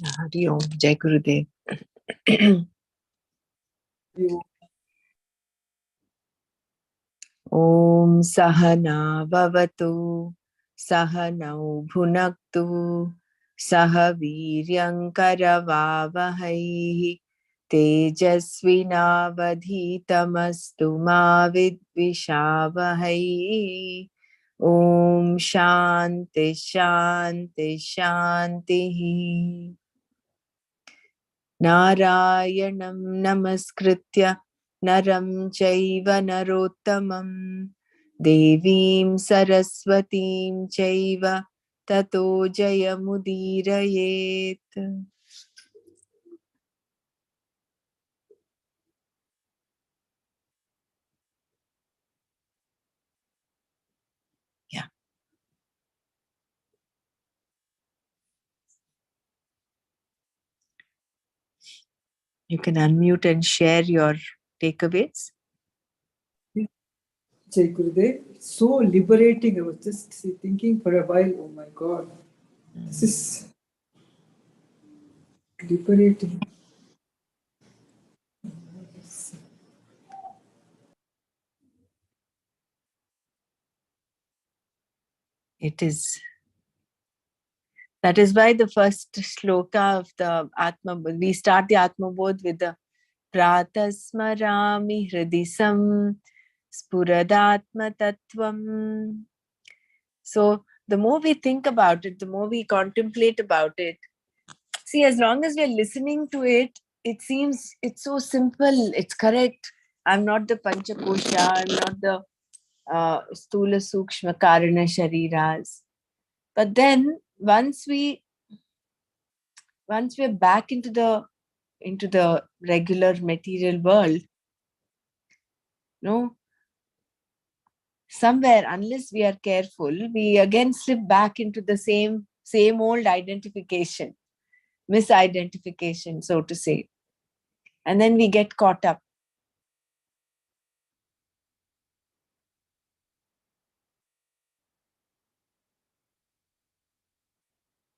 Hari Om. Jai Gurudev. Om Sahana Bhavatu Sahanau Bhunaktu Sahaviryankaravavahai Tejasvinavadhitamastu ma vidvishavahai. Om Shanti Shanti Shanti. Narayanam Namaskritya Naram Chaiva Narottamam Devim Saraswatim Chaiva Tato Jayamudirayet. Yeah. You can unmute and share your takeaways. Jai Gurudev, it's so liberating. I was just thinking for a while, oh my God, this is liberating. It is. That is why the first shloka of the Atma, we start the Atma Bodh with the Pratasmarami Hridisam Spuradatma Tattvam. So the more we think about it, the more we contemplate about it. See, as long as we're listening to it, it seems it's so simple, it's correct. I'm not the Panchakosha, I'm not the Stula Sukshma Karana Shariras. But then once we're back into the regular material world, no, somewhere, unless we are careful, we again slip back into the same old identification, misidentification, so to say, and then we get caught up.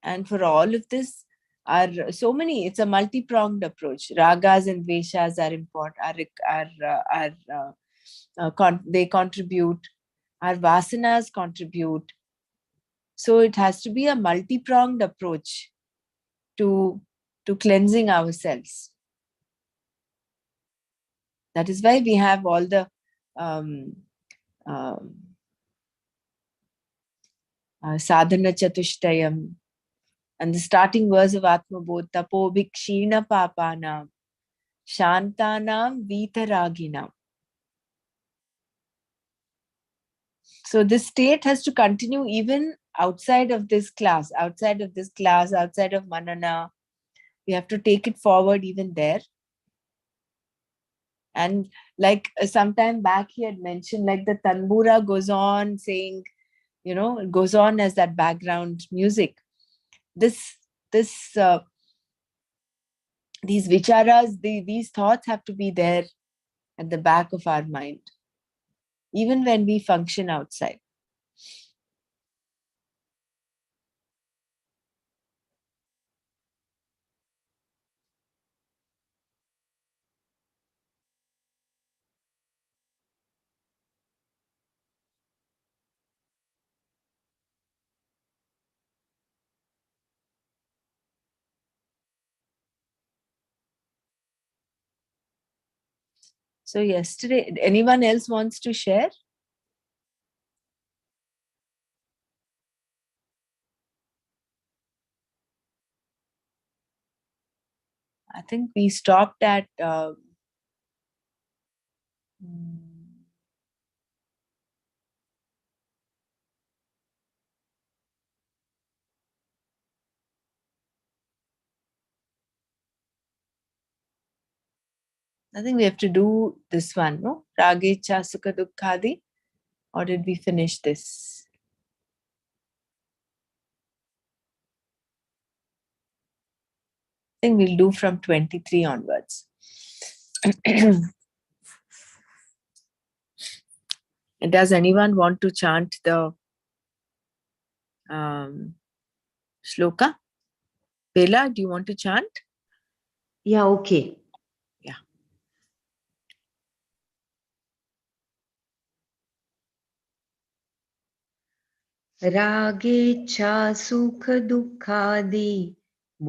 And for all of this are so many, it's a multi-pronged approach. Ragas and Dveshas are important, they contribute, our vasanas contribute. So it has to be a multi-pronged approach to cleansing ourselves. That is why we have all the sadhana chatushtayam and the starting verse of Atma Bodh, tapo bhikshina papanam shantanam vitaraginam. So this state has to continue even outside of this class, outside of Manana. We have to take it forward even there. And like sometime back he had mentioned, like the tanbura goes on saying, it goes on as that background music. These vicharas, these thoughts have to be there at the back of our mind, even when we function outside. So yesterday, anyone else wants to share? I think we stopped at I think we have to do this one, no? Ragecha Sukha Dukkhadi. Or did we finish this? I think we'll do from 23 onwards. Does anyone want to chant the shloka? Bela, do you want to chant? Yeah, okay. Yeah. रागेच्छा सुखदुःखादि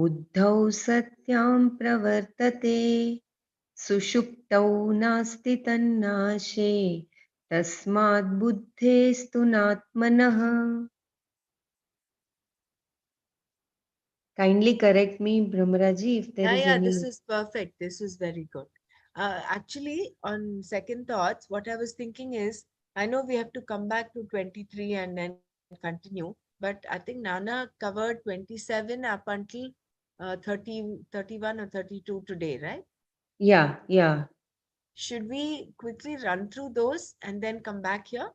बुद्धौ सत्यां प्रवर्तते सुषुप्तौ नास्ति तन्नाशे तस्मात् बुद्धेस्तु नात्मनः. Kindly correct me, Brahmaraji, if there is Yeah, any. this is perfect. This is very good. Actually, on second thoughts, what I was thinking is, I know we have to come back to 23 and then continue, but I think Nana covered 27 up until 30, 31 or 32 today, right? Yeah, yeah. Should we quickly run through those and then come back here?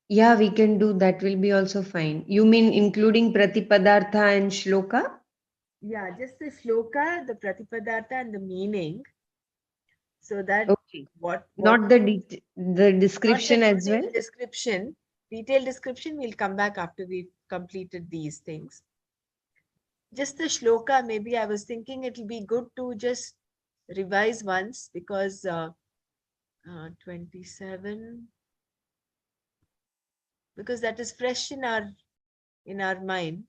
Yeah, we can do that, will be also fine. You mean including Pratipadartha and Shloka? Yeah, just the shloka, the pratipadartha, and the meaning, so that Okay. what Not the not the description as well? detailed description. Detailed description we'll come back after we've completed these things. Just the shloka, maybe I was thinking it'll be good to just revise once because 27, because that is fresh in our mind.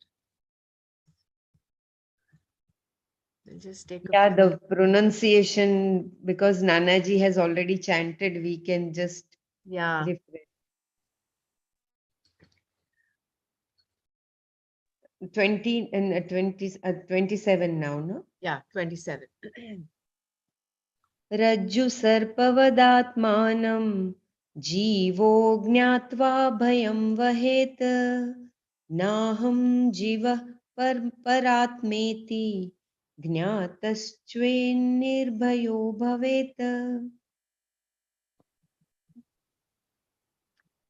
We'll just take a Yeah, few. the pronunciation, because Nanaji has already chanted, we can just Yeah, refresh. 20 and 27 now, no? yeah, 27. रज्जु सर्पवदात्मानं जीवो ज्ञात्वा भयं वहेत् नाहं जीवः परात्मेति ज्ञातश्चेन्निर्भयो भवेत्.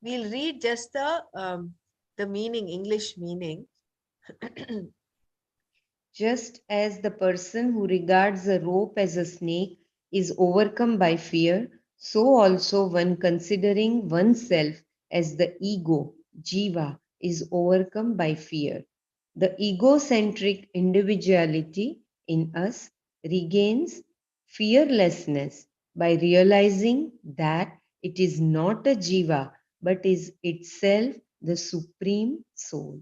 We'll read just the meaning, English meaning. Just as the person who regards a rope as a snake is overcome by fear, so also one considering oneself as the ego, jiva, is overcome by fear. The egocentric individuality in us regains fearlessness by realizing that it is not a jiva but is itself the supreme soul.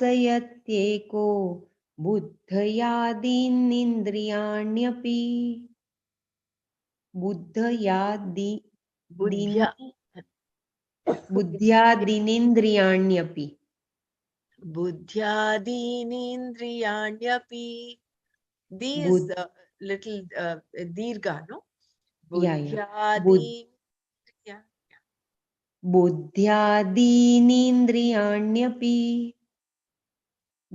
आत्मावभासयत्येको बुद्धयादीनिन्द्रियाण्यपि बुद्धयादि Buddhya. बुद्ध्यादीनिन्द्रियाण्यपि. Buddhyadinindriyanyapi. D is बुद् little dirgha, no? या बुद् Buddhyadi. Yeah. बुद्ध्यादीनीन्द्रियाण्यपि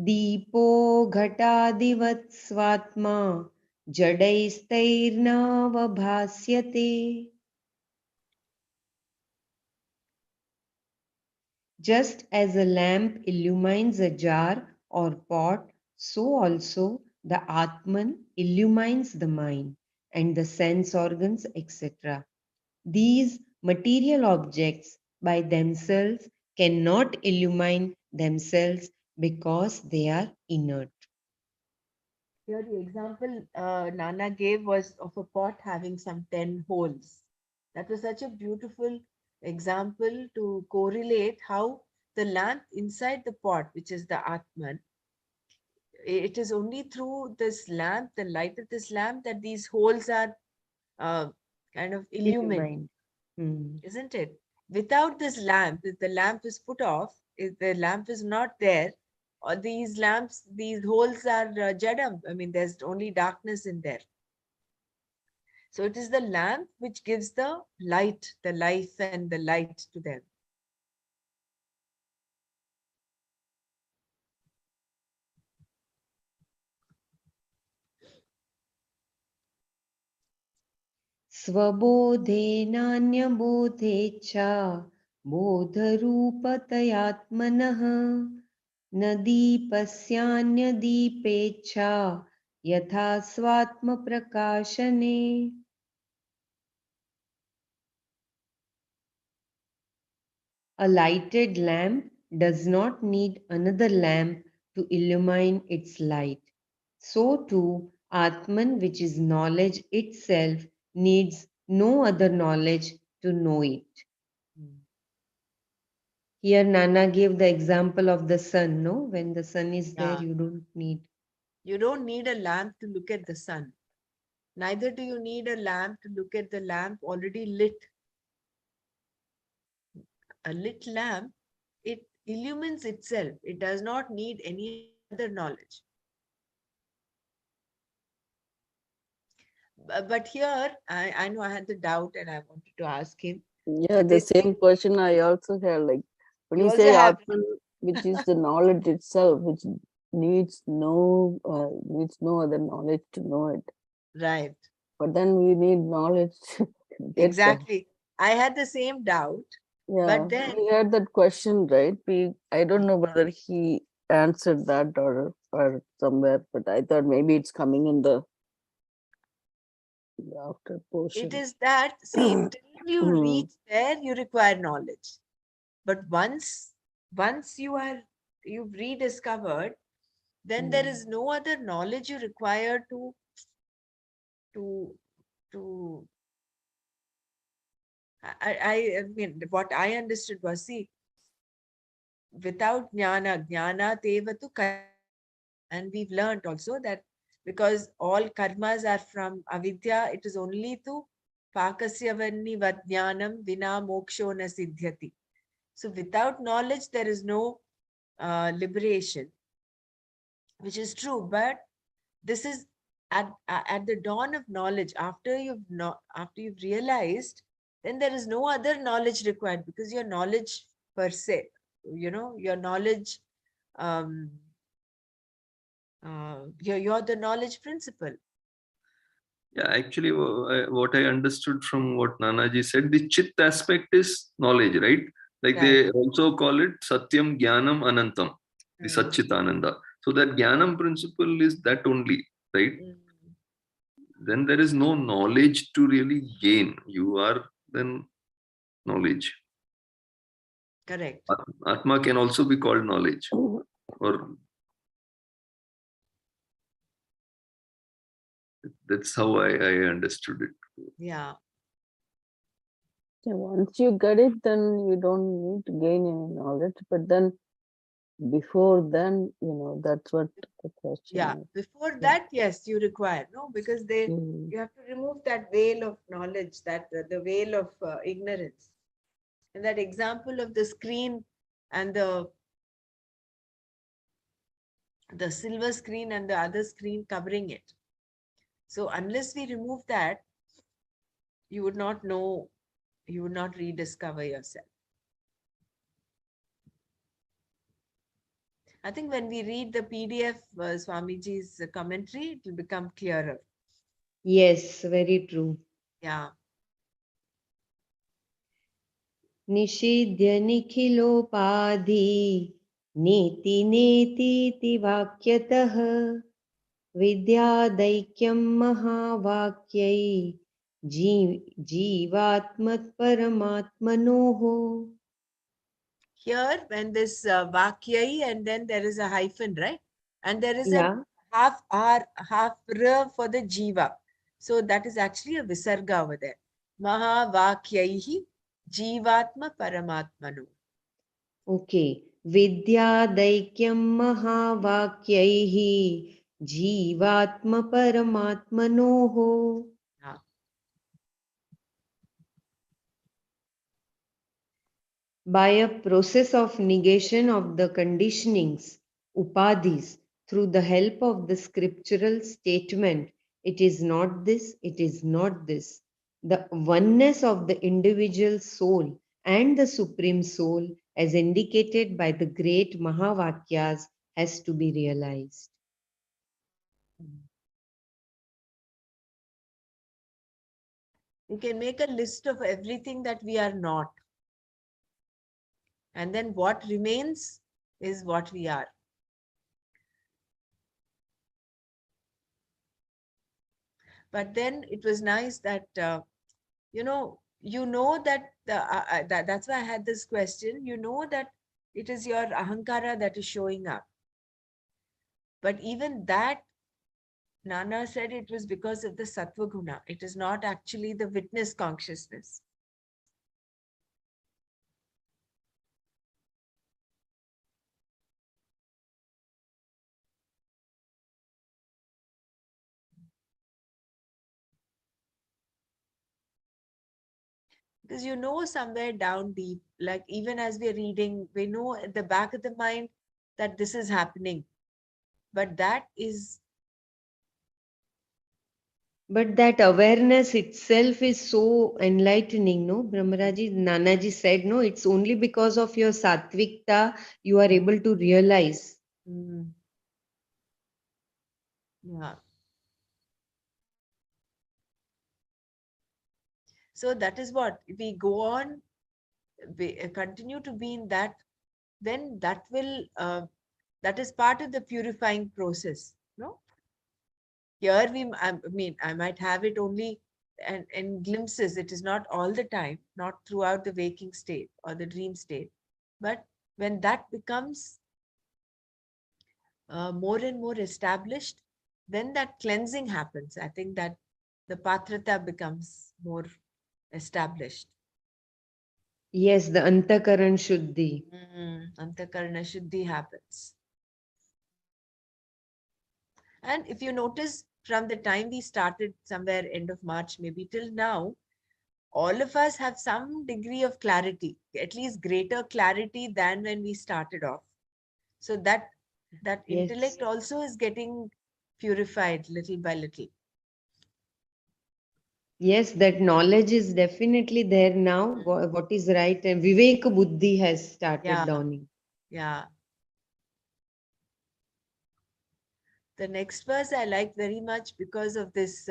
दीपो घटादिवत् स्वात्मा जडैस्तैर्नावभास्यते. Just as a lamp illumines a jar or pot, so also the Atman illumines the mind and the sense organs, etc. These material objects by themselves cannot illumine themselves because they are inert. Here, the example Nana gave was of a pot having some 10 holes. That was such a beautiful example to correlate how the lamp inside the pot, which is the Atman, it is only through this lamp, the light of this lamp, that these holes are uh, kind of illumined, Illumine. Hmm. isn't it? Without this lamp, if the lamp is put off, if the lamp is not there, or these lamps, these holes are jadam. I mean, there's only darkness in there. So it is the lamp which gives the light, the life, and the light to them. स्वबोधेनान्यबोधेच्छा बोधरूपतयात्मनः न दीपस्यान्यदीपेच्छा यथा स्वात्मप्रकाशने. A lighted lamp does not need another lamp to illumine its light. So too, Atman, which is knowledge itself, needs no other knowledge to know it. Here, Nana gave the example of the sun, no? When the sun is there, Yeah. you don't need. You don't need a lamp to look at the sun. Neither do you need a lamp to look at the lamp already lit. A lit lamp, it illumines itself. It does not need any other knowledge. But here, I know I had the doubt and I wanted to ask him. Yeah, They the say, same question I also had. Like when you you also say have, Atman, which is the knowledge itself, which needs no other knowledge to know it. right, But then we need knowledge to get there. exactly. I had the same doubt, Yeah, but then, we had that question, right? I don't know whether he answered that or somewhere, but I thought maybe it's coming in the after it portion. is that, see, till you reach there, you require knowledge. But once you've rediscovered, then there is no other knowledge you require to to I mean, what I understood was, see, without jnana tevatu karma. And we've learned also that because all karmas are from avidya, it is only to pakasya vanni vajnanam vina moksho na siddhyati. So without knowledge, there is no liberation, which is true. But this is at the dawn of knowledge. After you've realized, then there is no other knowledge required, because your knowledge per se, your knowledge, um, you're the knowledge principle. Yeah, actually, what I understood from what Nanaji said, the chit aspect is knowledge, right? Like Right. they also call it Satyam Jnanam Anantam, the Mm. Satchitananda. So that Jnanam principle is that only, right? Mm. Then there is no knowledge to really gain. You are then knowledge. Correct. Atma can also be called knowledge, or that's how I understood it. Yeah. So once you get it, then you don't need to gain any knowledge. But then before then, that's what the question Yeah. is. Before that, yes, you require, no, because Mm. you have to remove that veil of knowledge, that the veil of ignorance. And that example of the screen and the silver screen and the other screen covering it. So unless we remove that, you would not know, you would not rediscover yourself. I think when we read the PDF, Swamiji's commentary, it will become clearer. Yes, very true. Yeah. निषिध्य निखिलोपाधि नेति नेतीति वाक्यतः विद्यादैक्यं महावाक्यै जीवात्मपरमात्मनोः. Here, when this vakyai and then there is a hyphen, right? And there is a Yeah. half r, half r for the jiva. So that is actually a visarga over there. Mahavakyaihi jivatma paramatmanu. Okay. विद्यादैक्यं महावाक्यैः जीवात्मपरमात्मनोः. Yeah. By a process of negation of the conditionings, upadhis, through the help of the scriptural statement, it is not this, it is not this. The oneness of the individual soul and the supreme soul, as indicated by the great Mahavakyas, has to be realized. We can make a list of everything that we are not. And then what remains is what we are. But then it was nice that, you know that that's why I had this question. You know that it is your ahankara that is showing up. But even that, Nana said it was because of the sattva guna. It is not actually the witness consciousness. Because you know somewhere down deep, like even as we're reading, we know at the back of the mind that this is happening. But that is, But that awareness itself is so enlightening, no? Brahmaraji, Nanaji said, no, it's only because of your sattvikta you are able to realize. mm, yeah. So that is what we go on, we continue to be in that, then that will, that is part of the purifying process. No, here I mean, I might have it only in glimpses. It is not all the time, not throughout the waking state or the dream state. But when that becomes more and more established, then that cleansing happens. I think that the patrata becomes more established. Yes, the antakaran shuddhi. Antakarana Shuddhi happens. And if you notice, from the time we started somewhere end of March, maybe till now, all of us have some degree of clarity, at least greater clarity than when we started off. So that Yes. intellect also is getting purified little by little. Yes, that knowledge is definitely there now, what is right, and Vivek Buddhi has started Yeah, dawning. yeah. The next verse I like very much because of this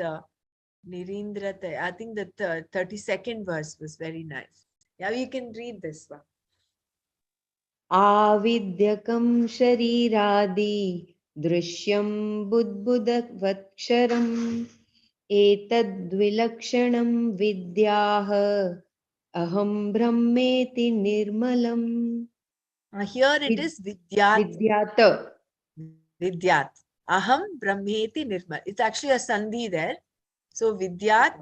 Nirindra. I think the 32nd verse was very nice. Yeah, you can read this one. Avidyakam shariradi drishyam budbudavaksharam etadvilakshanam vidyah aham brahmeti nirmalam. Here it Vid, is Vidyat. vidyata. Vidyat. Aham Brahmeti Nirmal. It's actually a sandhi there. So Vidyat,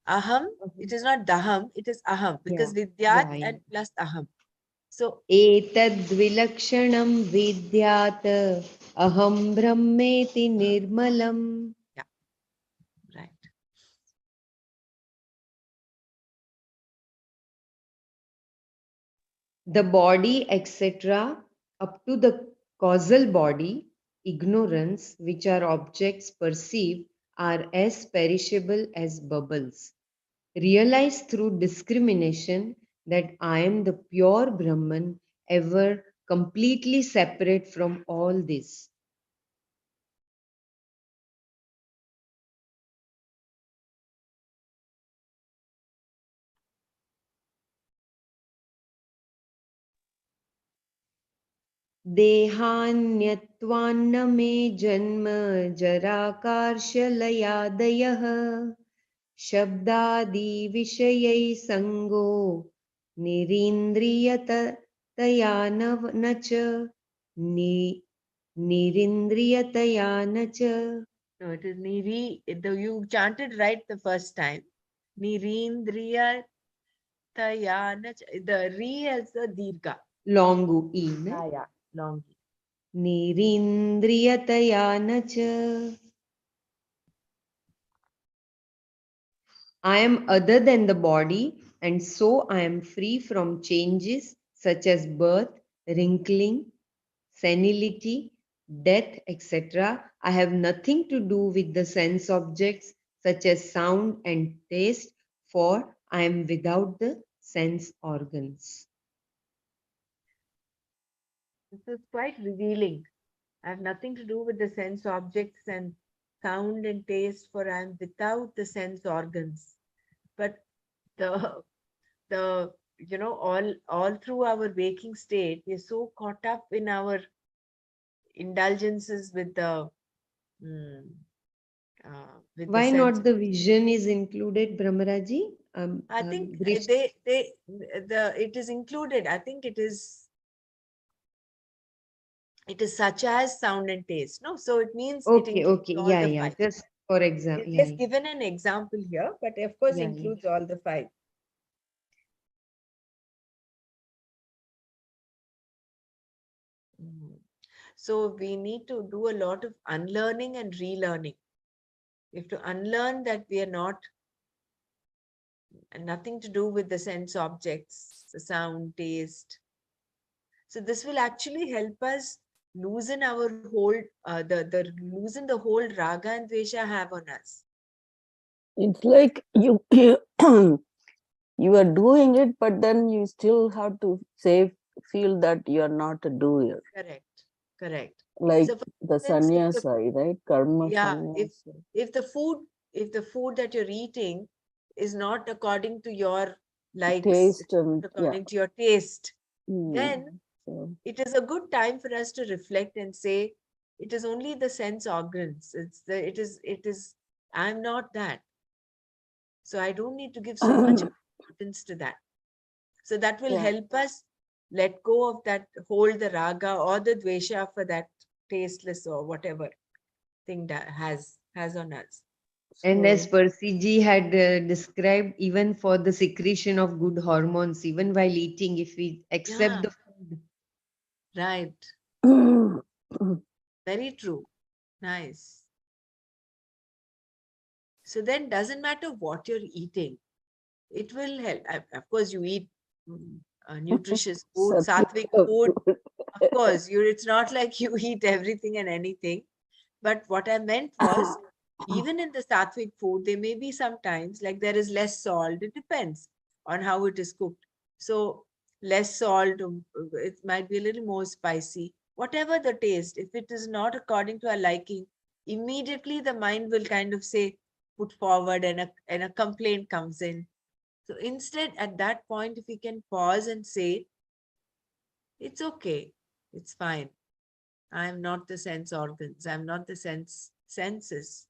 Aham, it is not Daham, it is Aham, Yeah, because Vidyat yeah, yeah. and plus Aham. So, एतद्विलक्षणं विद्यात् अहं ब्रह्मेति निर्मलम्. yeah, right. The body, etc., up to the causal body, ignorance, which are objects perceived, are as perishable as bubbles. Realize through discrimination that I am the pure Brahman, ever completely separate from all this. देहान्यत्वान्न मे जन्म जराकार्षलयादयः शब्दादिविषयै सङ्गो निरीन्द्रियतया न च निरिन्द्रियतया न च. No, it is Niri. You chanted right the first time. Nirindriya Tayana. The Re has the Dirgha. Longu in Yeah, yeah, long. निरीन्द्रियतया न च. I am other than the body, and so I am free from changes such as birth, wrinkling, senility, death, etc. I have nothing to do with the sense objects such as sound and taste, for I am without the sense organs. This is quite revealing. I have nothing to do with the sense objects and sound and taste, for I am without the sense organs. But the all through our waking state, we're so caught up in our indulgences with the with the Why sense. not the vision is included, Brahmaraji? I think Drish- it is included. I think it is such as sound and taste. No, so it means it Okay, includes okay, all yeah, the yeah. five. Just for We've example, yeah, just given an example here, but of course yeah, yeah. includes all the five. Mhm. So we need to do a lot of unlearning and relearning. We have to unlearn that we are not, and nothing to do with the sense objects, the sound, taste. So this will actually help us loosen our hold, the loosen the hold raga and dvesha have on us. It's like you you are doing it, but then you still have to say feel that you are not a doer. Correct, correct. Like So for the instance, sannyasa, right? Karma yeah, sannyasa. if the food, if the food that you're eating is not according to your likes, Taste it's not and yeah. according to your taste, then So, it is a good time for us to reflect and say, it is only the sense organs. It is, I'm not that. So I don't need to give so much importance to that. So that will yeah. help us let go of that, hold the raga or the dvesha for that tasteless or whatever thing that has on us. And as So Percy ji had described, even for the secretion of good hormones, even while eating, if we accept Yeah, the food, right. Very true. Nice. So then doesn't matter what you're eating, it will help. Of course, you eat nutritious food, sattvic Satvika food. food. Of course, it's not like you eat everything and anything. But what I meant was, even in the sattvic food, there may be sometimes like there is less salt. It depends on how it is cooked. So less salt, it might be a little more spicy. Whatever the taste, if it is not according to our liking, immediately the mind will kind of say, put forward, and a complaint comes in. So instead, at that point, if we can pause and say, it's okay, it's fine. I'm not the sense organs. I'm not the senses.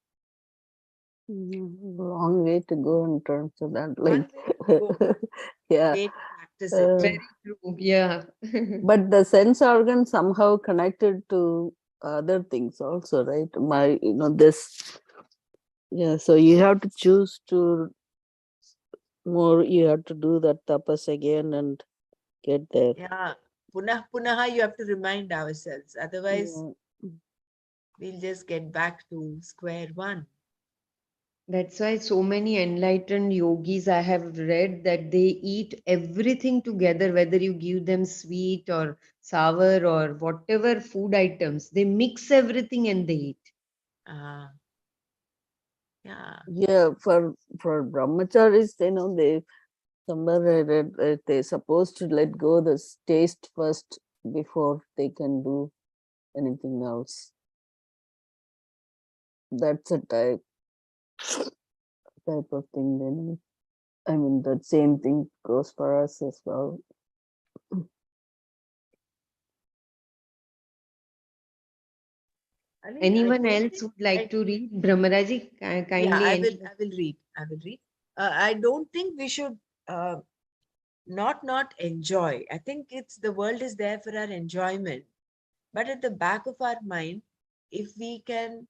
Long way to go in terms of that. One Like, way to go, yeah. way to practice it. Uh, very true. Yeah. but the sense organ somehow connected to other things also, right? This, yeah. So you have to choose to more. You have to do that tapas again and get there. Yeah. Punaha, you have to remind ourselves. Otherwise, Yeah. we'll just get back to square one. That's why so many enlightened yogis I have read that they eat everything together, whether you give them sweet or sour or whatever food items, they mix everything and they eat. Ah, yeah. Yeah, for brahmacharis, they somewhere I read that they're supposed to let go the taste first before they can do anything else. That's a type of thing. Then I mean that same thing goes for us as well. I mean, I Anyone don't else think, would like I, to read? Brahmaraji, yeah, kindly. I will read. I will read. I don't think we should uh, not enjoy. I think it's the world is there for our enjoyment. But at the back of our mind, if we can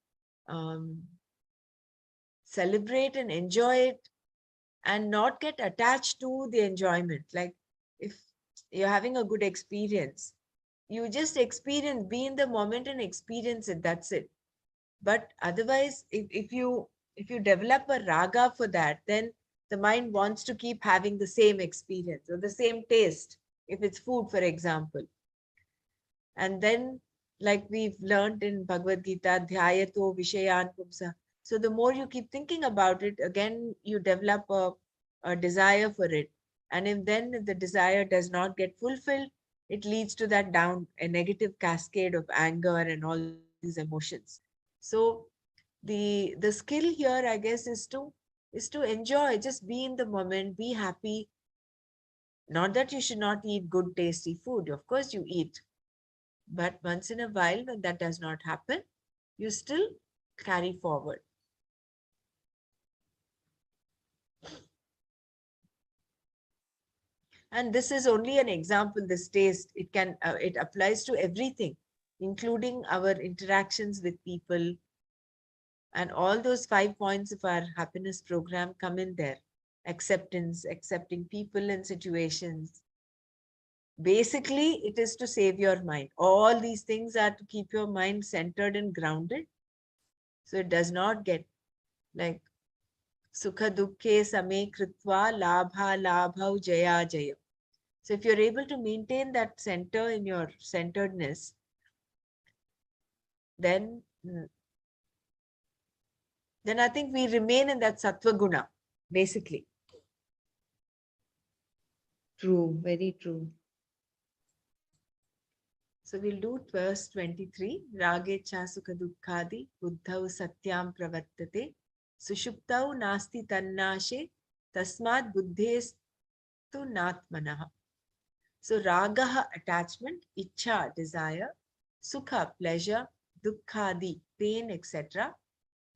um, celebrate and enjoy it and not get attached to the enjoyment, like if you're having a good experience, you just experience, be in the moment and experience it. That's it. But otherwise, if you develop a raga for that, then the mind wants to keep having the same experience or the same taste. If it's food, for example, and then, like we've learned in Bhagavad Gita, dhyayato vishayan pumsa. So the more you keep thinking about it, again, you develop a desire for it. And if the desire does not get fulfilled, it leads to that down, a negative cascade of anger and all these emotions. So the skill here, I guess, is to enjoy, just be in the moment, be happy. Not that you should not eat good, tasty food. Of course, you eat, but once in a while, when that does not happen, you still carry forward. And this is only an example. This taste, it applies to everything, including our interactions with people. And all those 5 points of our happiness program come in there. Acceptance, accepting people and situations. Basically, it is to save your mind. All these things are to keep your mind centered and grounded. So it does not get like sukha dukkhe same kritva labha labhau jaya jaya. So if you're able to maintain that center in your centeredness, then I think we remain in that sattva guna, basically. True, very true. So we'll do verse 23. Rage cha sukha dukkhadi buddhau satyam pravartate sushuptau nasti tannashe tasmad buddhestu natmanaha. So ragaha, attachment, ichha, desire, sukha, pleasure, dukkhadi, pain, etc.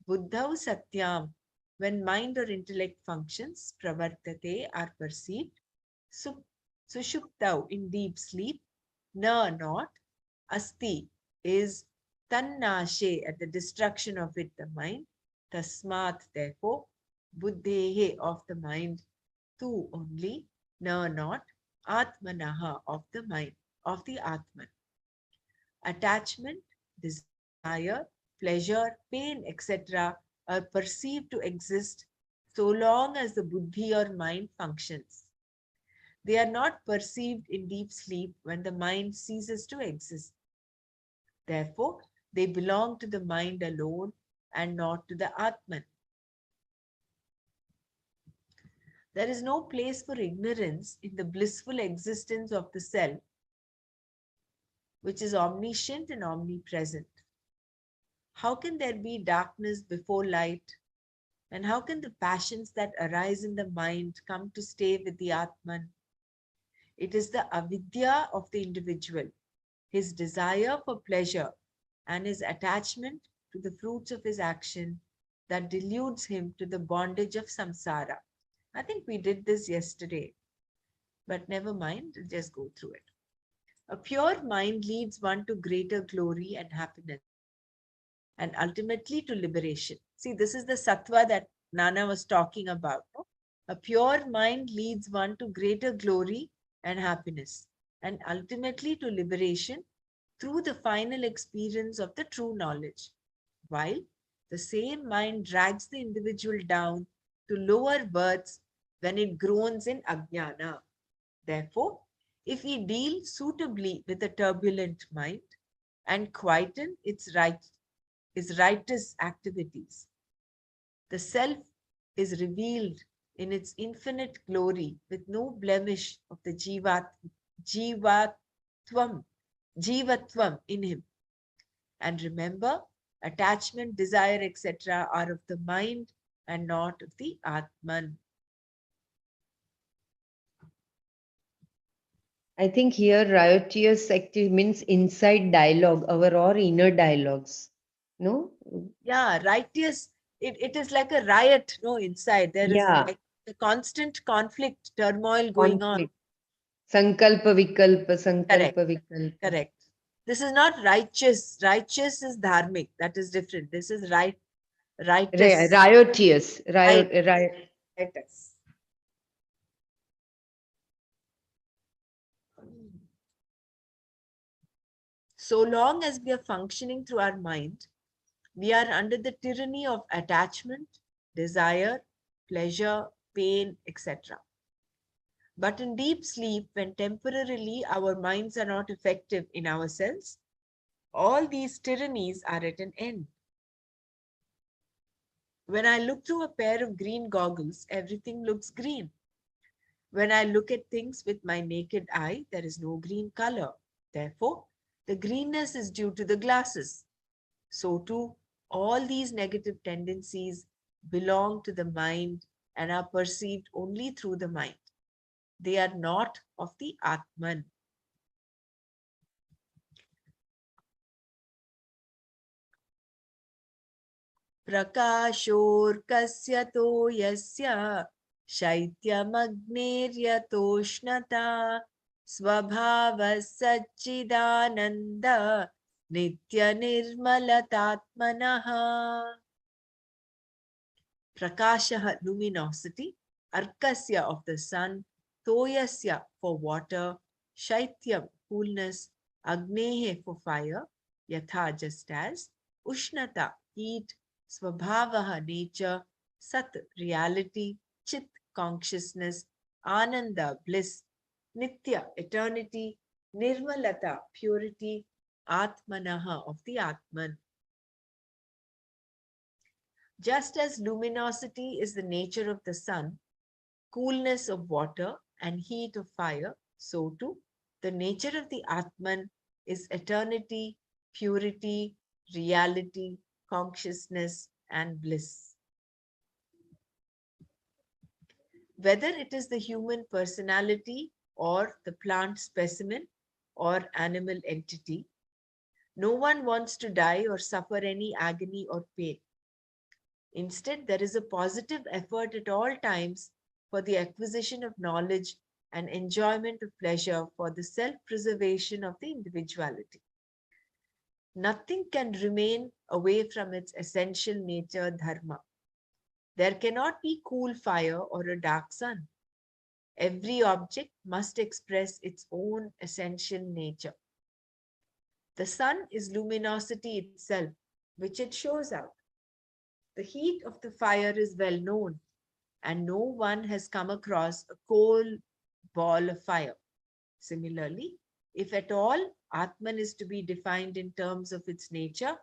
Buddhau satyam, when mind or intellect functions, pravartate, are perceived. Sushuptau, in deep sleep, na, not, asti, is tannashe, at the destruction of it, the mind, tasmat, therefore, buddhehe, of the mind, tu, only, na, not, atmanaha, of the mind, of the atman. Attachment, desire, pleasure, pain, etc. are perceived to exist so long as the buddhi or mind functions. They are not perceived in deep sleep when the mind ceases to exist. Therefore, they belong to the mind alone and not to the Atman. There is no place for ignorance in the blissful existence of the self, which is omniscient and omnipresent. How can there be darkness before light? And how can the passions that arise in the mind come to stay with the Atman? It is the avidya of the individual, his desire for pleasure and his attachment to the fruits of his action that deludes him to the bondage of samsara. I think we did this yesterday, but never mind, we'll just go through it. A pure mind leads one to greater glory and happiness, and ultimately to liberation. See, this is the sattva that Nana was talking about. No? A pure mind leads one to greater glory and happiness, and ultimately to liberation through the final experience of the true knowledge, while the same mind drags the individual down to lower births when it groans in ajnana. Therefore, if we deal suitably with a turbulent mind and quieten its righteous activities, the self is revealed in its infinite glory with no blemish of the jivatvam in him. And remember, attachment, desire, etc. are of the mind and not of the Atman. I think here riotous activity means inside dialogue, our or inner dialogues. No? Yeah, righteous. It is like a riot, no, inside. There is Yeah, like a constant conflict, turmoil going on. conflict. Sankalpa vikalpa, Correct, sankalpa vikalpa. correct. This is not righteous. Righteous is dharmic. That is different. This is righteous. Riotous. Right, Riot. righteous. So long as we are functioning through our mind, we are under the tyranny of attachment, desire, pleasure, pain, etc. But in deep sleep, when temporarily our minds are not effective in ourselves, all these tyrannies are at an end. When I look through a pair of green goggles, everything looks green. When I look at things with my naked eye, there is no green color. Therefore, the greenness is due to the glasses. So too, all these negative tendencies belong to the mind and are perceived only through the mind. They are not of the Atman. Prakashorkasya to yasya शैत्यमग्नेर्यतोष्णता स्वभावः सच्चिदानन्द नित्यनिर्मलतात्मनः. Prakashah, luminosity, Arkasya of the sun, Toyasya for water, Shaityam, coolness, Agnehe for fire, Yatha just as, Ushnata, heat, Swabhavaha, nature, Sat, reality, Chit, consciousness, Ananda, bliss, Nitya, eternity, Nirmalata, purity, Atmanaha of the Atman. Just as luminosity is the nature of the sun, coolness of water, and heat of fire, so too the nature of the Atman is eternity, purity, reality, consciousness, and bliss. Whether it is the human personality or the plant specimen or animal entity, no one wants to die or suffer any agony or pain. Instead, there is a positive effort at all times for the acquisition of knowledge and enjoyment of pleasure for the self-preservation of the individuality. Nothing can remain away from its essential nature, dharma. There cannot be cool fire or a dark sun. Every object must express its own essential nature. The sun is luminosity itself, which it shows out. The heat of the fire is well known, and no one has come across a coal ball of fire. Similarly, if at all Atman is to be defined in terms of its nature,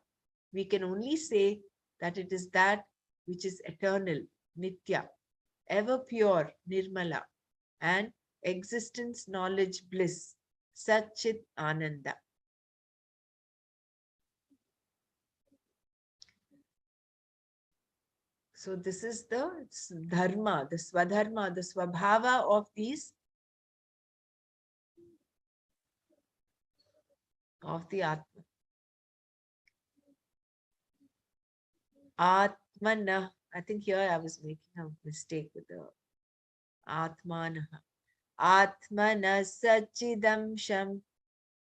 we can only say that it is that which is eternal, Nitya, ever pure, Nirmala, and existence, knowledge, bliss, Satchit Ananda. So this is the dharma, the swadharma, the swabhava of these, of the Atma. Atmana. I think here I was making a mistake with the Atmana. Atmana Sachidam Sham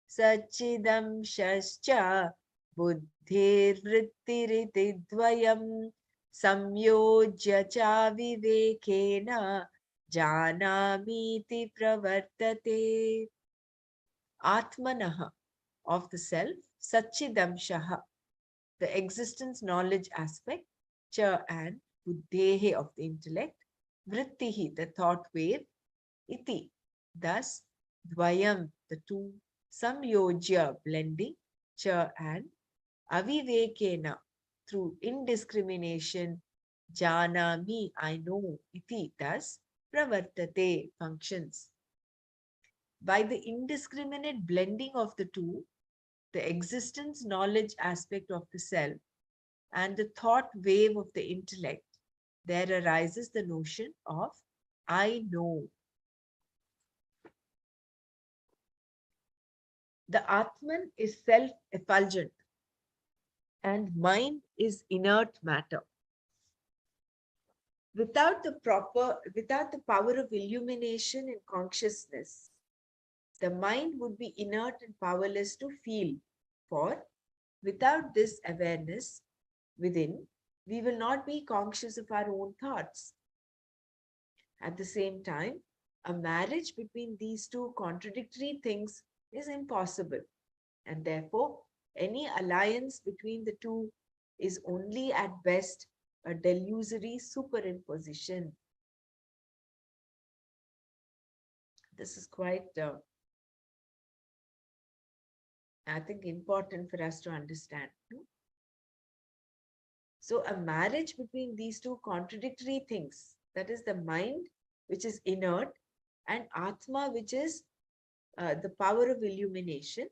Sachidam Shascha Buddhir Vrittiriti Dvayam Samyojya Cha Vivekena Janamiti Pravartate. Atmanaha of the self, Sachidamshaha, the existence knowledge aspect, Cha and Buddhehe of the intellect, Vrittihi, the thought wave, Iti, thus, Dvayam, the two, Samyojya, blending, Cha and Avivekena, through indiscrimination, Janami, I know, Iti, thus, Pravartate, functions. By the indiscriminate blending of the two, the existence knowledge aspect of the self and the thought wave of the intellect, there arises the notion of I know. The Atman is self-effulgent and mind is inert matter. Without the power of illumination and consciousness, the mind would be inert and powerless to feel. For without this awareness within, we will not be conscious of our own thoughts. At the same time, a marriage between these two contradictory things is impossible, and therefore, any alliance between the two is only at best a delusory superimposition. This is quite, I think, important for us to understand. So a marriage between these two contradictory things, that is the mind, which is inert, and Atma, which is the power of illumination,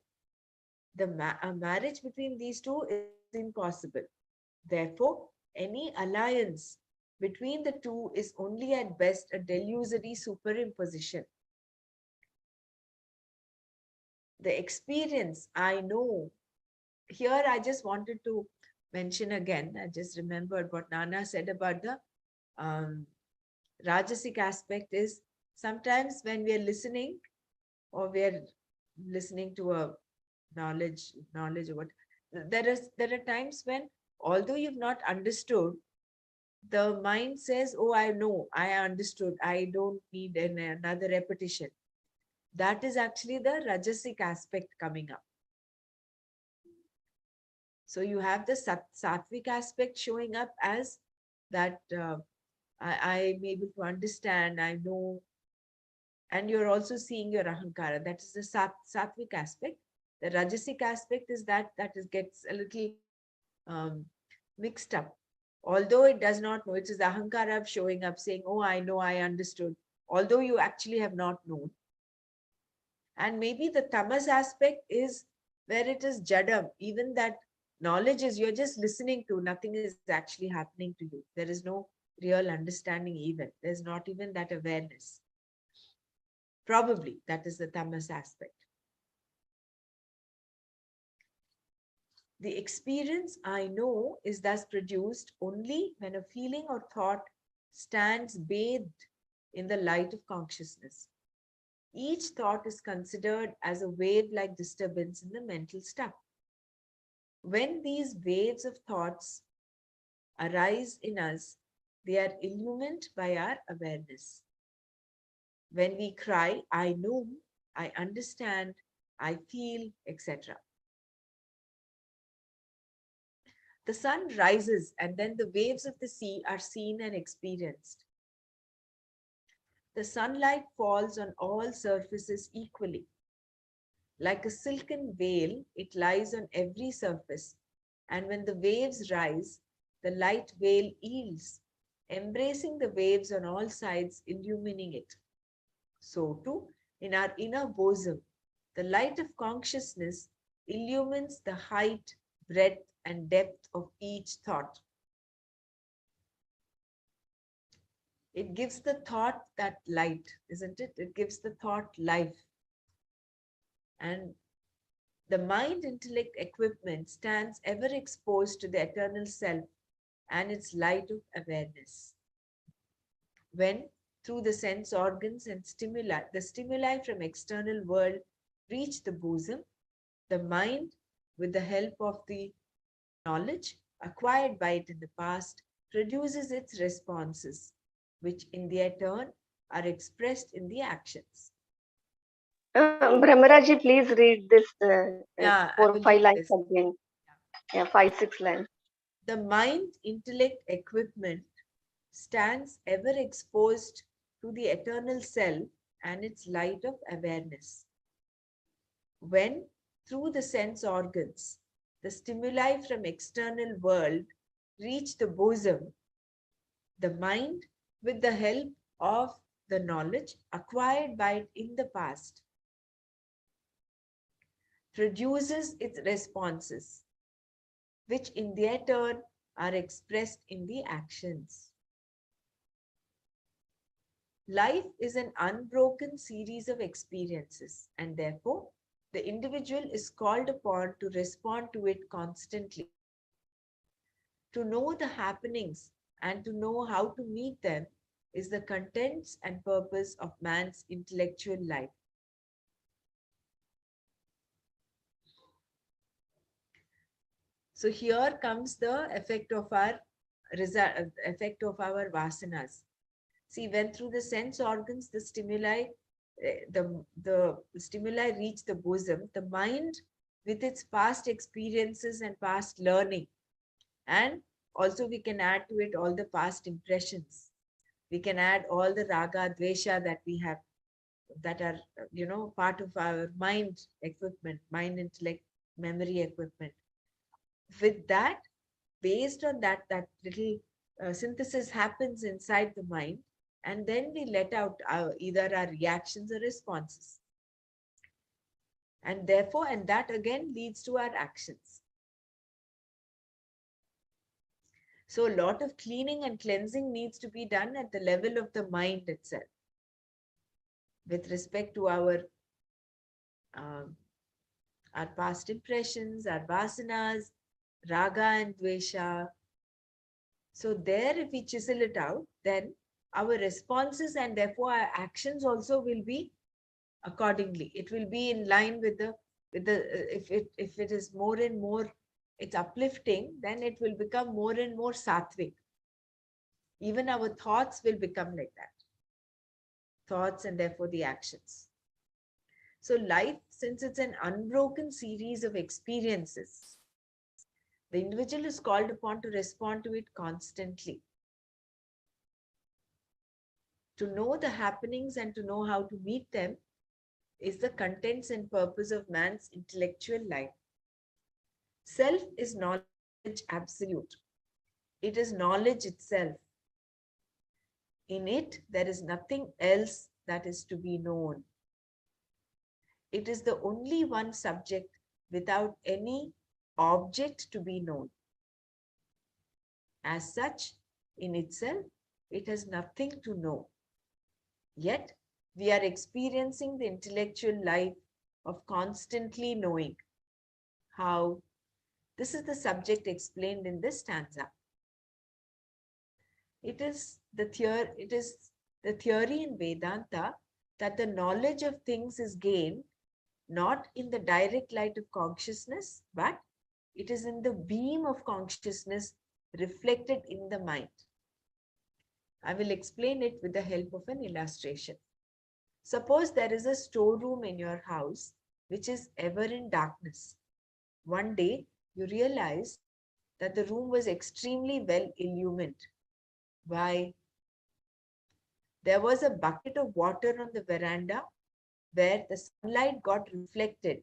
a marriage between these two is impossible. Therefore, any alliance between the two is only at best a delusory superimposition. The experience, I know. Here, I just wanted to mention again, I just remembered what Nana said about the Rajasic aspect is sometimes when we are listening, or we are listening to a knowledge or what, there are times when, although you've not understood, the mind says, oh, I know, I understood, I don't need another repetition. That is actually the Rajasic aspect coming up. So you have the sattvic aspect showing up as that I'm able to understand, I know, and you're also seeing your ahankara. That is the sattvic aspect. The Rajasic aspect is that gets a little um, mixed up. Although it does not know, it is the ahankara showing up saying, oh, I know, I understood, although you actually have not known. And maybe the tamas aspect is where it is jadam, even that knowledge is you're just listening to, nothing is actually happening to you. There is no real understanding even. There's not even that awareness. Probably that is the tamas aspect. The experience I know is thus produced only when a feeling or thought stands bathed in the light of consciousness. Each thought is considered as a wave-like disturbance in the mental stuff. When these waves of thoughts arise in us, they are illumined by our awareness. When we cry, I know, I understand, I feel, etc. The sun rises and then the waves of the sea are seen and experienced. The sunlight falls on all surfaces equally. Like a silken veil, it lies on every surface, and when the waves rise, the light veil yields, embracing the waves on all sides, illumining it. So too, in our inner bosom, the light of consciousness illumines the height, breadth, and depth of each thought. It gives the thought that light, isn't it? It gives the thought life. And the mind-intellect equipment stands ever exposed to the eternal self and its light of awareness. When, through the sense organs and the stimuli from external world reach the bosom, the mind, with the help of the knowledge acquired by it in the past, produces its responses, which in their turn are expressed in the actions. Brahmaraji, please read this Yeah, I four, will five read lines this. again. Yeah, 5, 6 lines. The mind-intellect equipment stands ever exposed to the eternal self and its light of awareness. When, through the sense organs, the stimuli from external world reach the bosom, the mind, with the help of the knowledge acquired by it in the past, produces its responses, which in their turn are expressed in the actions. Life is an unbroken series of experiences, and therefore the individual is called upon to respond to it constantly. To know the happenings and to know how to meet them is the contents and purpose of man's intellectual life. So here comes the effect of our vasanas. See, when through the sense organs the stimuli reach the bosom, the mind, with its past experiences and past learning, and also we can add to it all the past impressions. We can add all the raga, dvesha that we have, that are part of our mind equipment, mind intellect memory equipment. With that, based on that little synthesis happens inside the mind, and then we let out either our reactions or responses, and therefore, and that again leads to our actions. So a lot of cleaning and cleansing needs to be done at the level of the mind itself with respect to um, our past impressions, our vasanas, raga and dvesha. So there, if we chisel it out, then our responses and therefore our actions also will be accordingly. It will be in line with the if it is more and more it's uplifting, then it will become more and more sattvic. Even our thoughts will become like that. Thoughts and therefore the actions. So life, since it's an unbroken series of experiences, the individual is called upon to respond to it constantly. To know the happenings and to know how to meet them is the contents and purpose of man's intellectual life. Self is knowledge absolute. It is knowledge itself. In it, there is nothing else that is to be known. It is the only one subject without any object to be known. As such, in itself, it has nothing to know. Yet, we are experiencing the intellectual life of constantly knowing. How? This is the subject explained in this stanza. It is the theory in Vedanta that the knowledge of things is gained not in the direct light of consciousness, but it is in the beam of consciousness reflected in the mind. I will explain it with the help of an illustration. Suppose there is a storeroom in your house which is ever in darkness. One day, you realize that the room was extremely well illumined. Why? There was a bucket of water on the veranda where the sunlight got reflected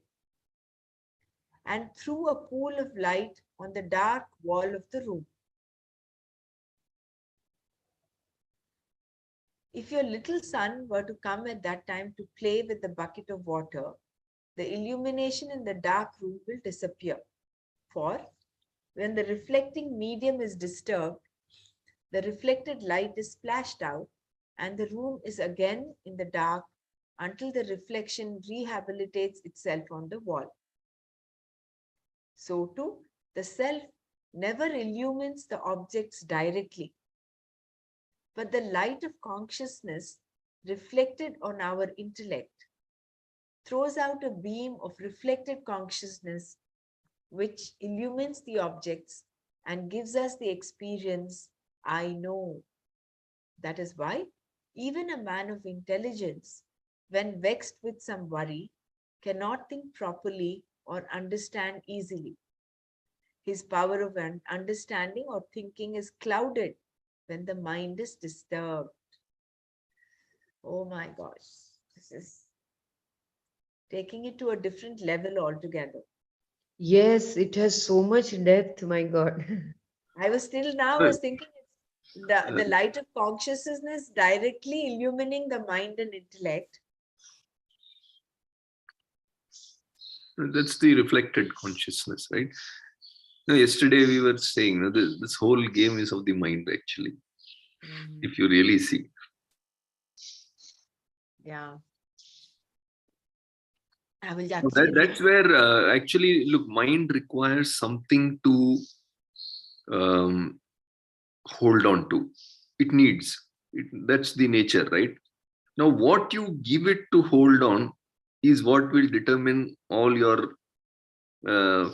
and threw a pool of light on the dark wall of the room. If your little son were to come at that time to play with the bucket of water, the illumination in the dark room will disappear. For when the reflecting medium is disturbed, the reflected light is splashed out and the room is again in the dark until the reflection rehabilitates itself on the wall. So too, the self never illumines the objects directly, but the light of consciousness reflected on our intellect throws out a beam of reflected consciousness which illumines the objects and gives us the experience, I know. That is why even a man of intelligence, when vexed with some worry, cannot think properly or understand easily. His power of understanding or thinking is clouded when the mind is disturbed. Oh my gosh, this is taking it to a different level altogether. Yes, it has so much depth, my God. I was thinking the light of consciousness directly illumining the mind and intellect. That's the reflected consciousness, right? No, yesterday we were saying, this whole game is of the mind, actually, if you really see. Yeah. I will actually That's where actually, look, mind requires something to hold on to. It needs. That's the nature, right? Now, what you give it to hold on is what will determine all your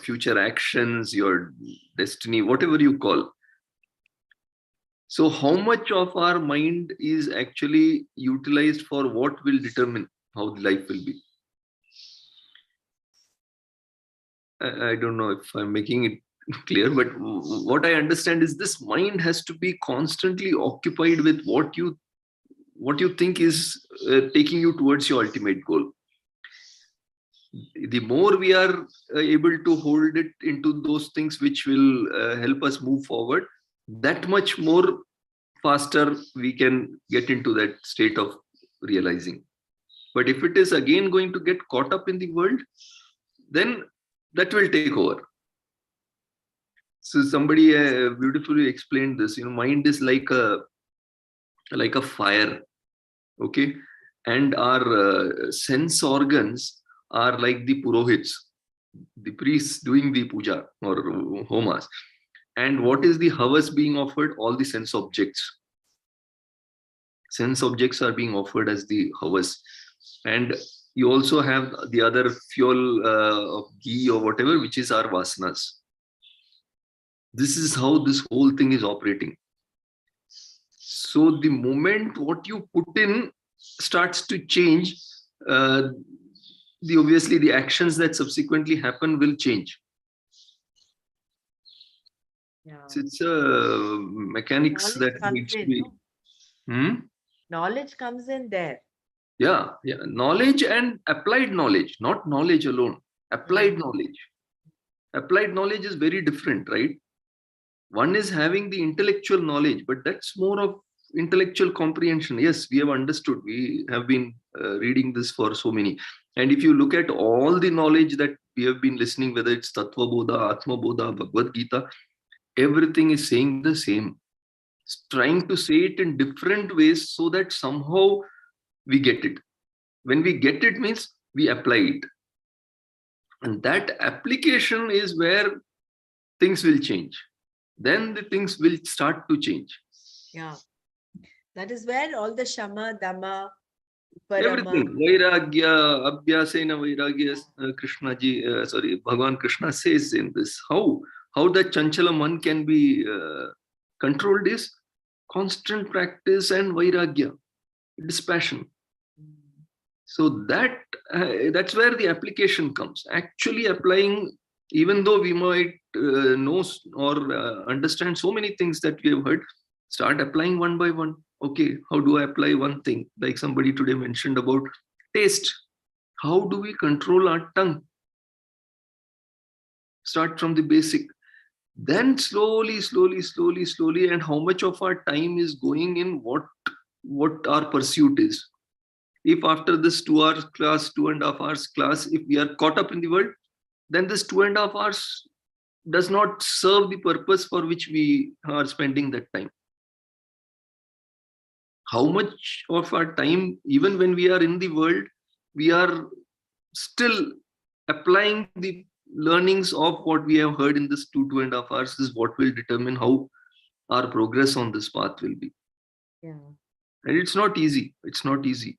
future actions, your destiny, whatever you call. So how much of our mind is actually utilized for what will determine how the life will be? I don't know if I'm making it clear, but what I understand is this mind has to be constantly occupied with what you think is taking you towards your ultimate goal. The more we are able to hold it into those things which will help us move forward, that much more faster we can get into that state of realizing. But if it is again going to get caught up in the world, then that will take over. So somebody beautifully explained this. Mind is like a fire, okay, and our sense organs are like the purohits, the priests doing the puja or homas. And what is the havas being offered? All the sense objects. Sense objects are being offered as the havas. And you also have the other fuel of ghee or whatever, which is our vasanas. This is how this whole thing is operating. So the moment what you put in starts to change, obviously the actions that subsequently happen will change. Yeah. So it's a mechanics Knowledge that comes needs to in, be. no? Knowledge comes in there. Yeah, knowledge and applied knowledge, not knowledge alone. Applied knowledge. Applied knowledge is very different, right? One is having the intellectual knowledge, but that's more of intellectual comprehension. Yes, we have understood. We have been reading this for so many. And if you look at all the knowledge that we have been listening, whether it's Tattva Bodha, Atma Bodha, Bhagavad Gita, everything is saying the same. It's trying to say it in different ways so that somehow we get it. When we get it means we apply it. And that application is where things will change. Then the things will start to change. Yeah. That is where all the Shama, Dhamma, Everything. Parama. Vairagya, Abhyasena Vairagya, Krishna ji, Bhagavan Krishna says in this. How the Chanchala man can be controlled is constant practice and Vairagya, dispassion. So that's where the application comes. Actually applying, even though we might know or understand so many things that we have heard, start applying one by one. Okay, how do I apply one thing? Like somebody today mentioned about taste. How do we control our tongue? Start from the basic. Then slowly, and how much of our time is going in what our pursuit is. If after this 2 hours class, 2.5 hours class, if we are caught up in the world, then this 2.5 hours does not serve the purpose for which we are spending that time. How much of our time, even when we are in the world, we are still applying the learnings of what we have heard in this 2.5 hours is what will determine how our progress on this path will be. Yeah. And it's not easy. It's not easy.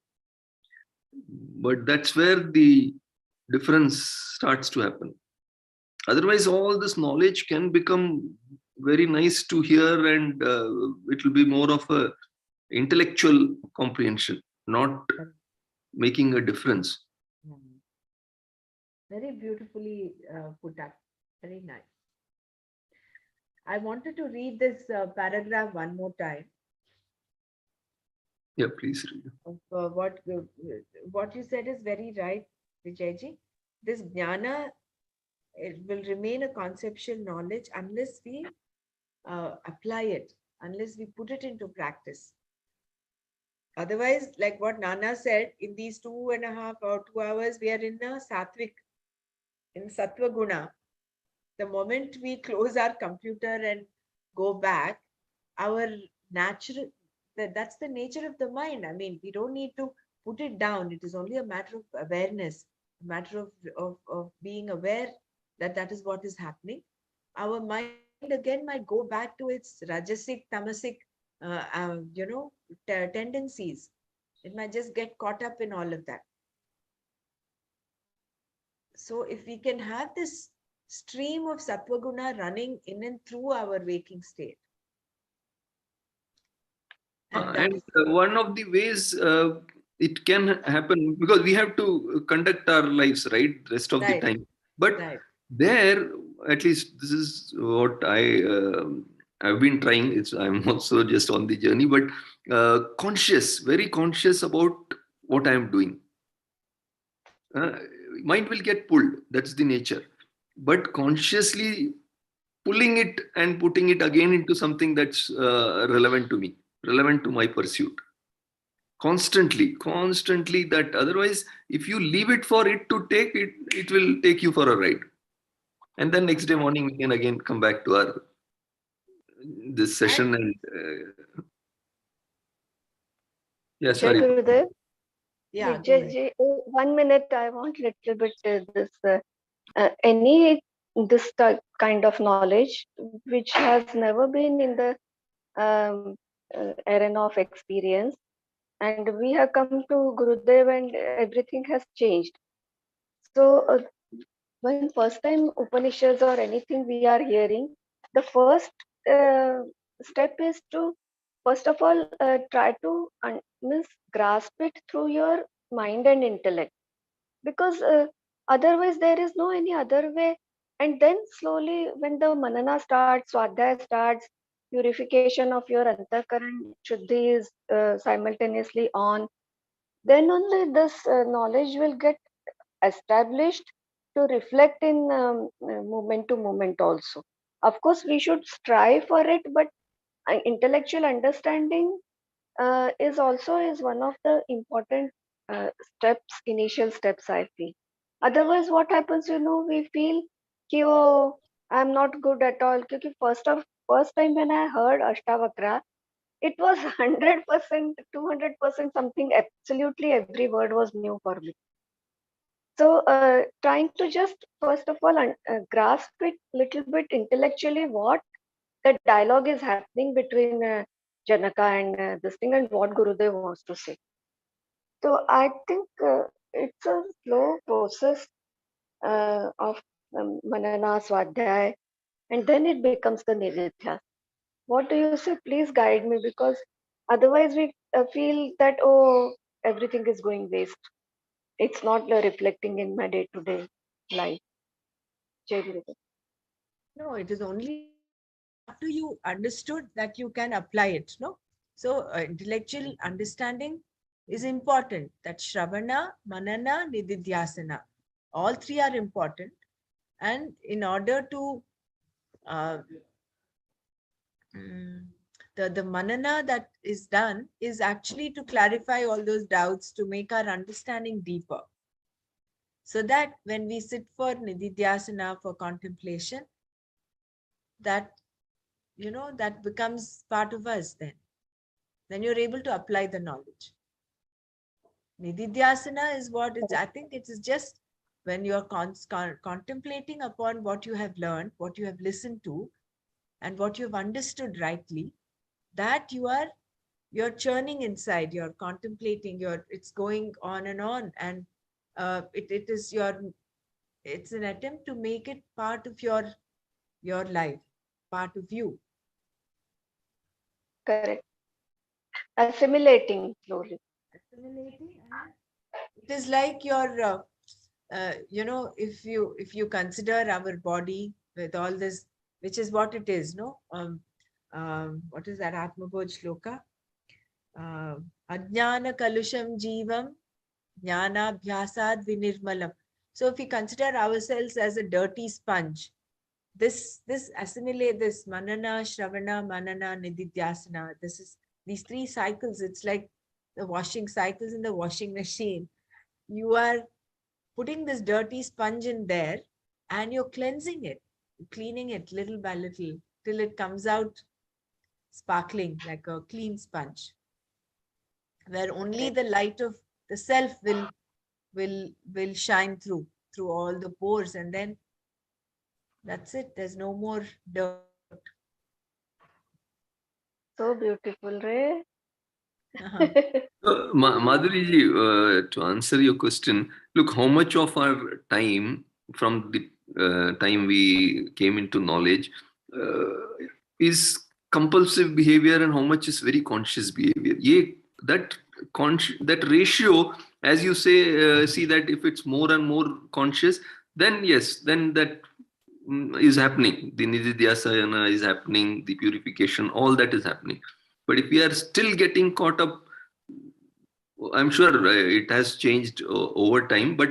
But that's where the difference starts to happen. Otherwise, all this knowledge can become very nice to hear, and it will be more of a intellectual comprehension, not making a difference. Very beautifully put up. Very nice. I wanted to read this paragraph one more time. Yeah, please read. What you said is very right, Vijayji. This jnana, it will remain a conceptual knowledge unless we apply it, unless we put it into practice. Otherwise, like what Nana said, in these 2.5 or 2 hours, we are in a sattvic, in sattva guna. The moment we close our computer and go back, our natural, that's the nature of the mind. I mean, we don't need to put it down. It is only a matter of awareness, a matter of being aware that that is what is happening. Our mind again might go back to its rajasic, tamasic, tendencies. It might just get caught up in all of that. So if we can have this stream of sattva guna running in and through our waking state. And one of the ways it can happen, because we have to conduct our lives, right, rest of the time. But there, at least this is what I've been trying. I'm also just on the journey, but very conscious about what I'm doing. Mind will get pulled. That's the nature. But consciously pulling it and putting it again into something that's relevant to me, relevant to my pursuit. Constantly, that otherwise, if you leave it for it to take it, it will take you for a ride. And then next day morning, we can again come back to this session. And yeah, sorry. Gurudev, Yeah, Vijayji, 1 minute, I want little bit any this kind of knowledge which has never been in the arena of experience. and we have come to Gurudev and everything has changed. So when first time Upanishads or anything we are hearing, the first uh, step is to first of all try to means grasp it through your mind and intellect, because otherwise there is no any other way. And then slowly when the manana starts, swadhyaya starts, purification of your antakaran shuddhi is simultaneously on, then only this knowledge will get established to reflect in moment to moment also. Of course we should strive for it, but intellectual understanding is also is one of the important steps, initial steps I feel. Otherwise what happens, we feel ki, oh, I'm not good at all. Because first time when I heard Ashtavakra, it was 100%, 200% something, absolutely every word was new for me. So trying to just first of all grasp it little bit intellectually, what the dialogue is happening between Janaka and this thing, and what Gurudev wants to say. So I think it's a slow process of Manana Swadhyay, and then it becomes the Nididhyas. What do you say? Please guide me, because otherwise we feel that, oh, everything is going waste. It's not reflecting in my day-to-day life. Jai Gurudev. No, it is only after you understood that you can apply it. No, so intellectual understanding is important. That Shravana, Manana, Nididhyasana, all three are important. And in order to uh, mm, the manana that is done is actually to clarify all those doubts, to make our understanding deeper, so that when we sit for nididhyasana, for contemplation, that that becomes part of us. Then you're able to apply the knowledge. Nididhyasana is what it's, I think it is just when you're contemplating upon what you have learned, what you have listened to, and what you've understood rightly, that you're churning inside, you're contemplating, it's going on, and it's an attempt to make it part of your life, part of you. Correct. Assimilating slowly. Assimilating, and it is like if you consider our body with all this, which is what it is, no, what is that Atmabodh shloka? Ajnana kalusham jivam jnana bhyasad vinirmalam. So if we consider ourselves as a dirty sponge, this assimilate this manana, shravana, manana, nididhyasana. These three cycles. It's like the washing cycles in the washing machine. You are putting this dirty sponge in there, and you're cleansing it, cleaning it little by little till it comes out sparkling like a clean sponge, where only the light of the self will shine through all the pores, and then that's it. There's no more dirt. So beautiful, Ray. Madhuri ji, to answer your question, look, how much of our time from the time we came into knowledge is compulsive behavior and how much is very conscious behavior? That ratio, as you say, see that if it's more and more conscious, then yes, then that is happening. The nididhyasana is happening, the purification, all that is happening. But if we are still getting caught up, I'm sure it has changed over time, but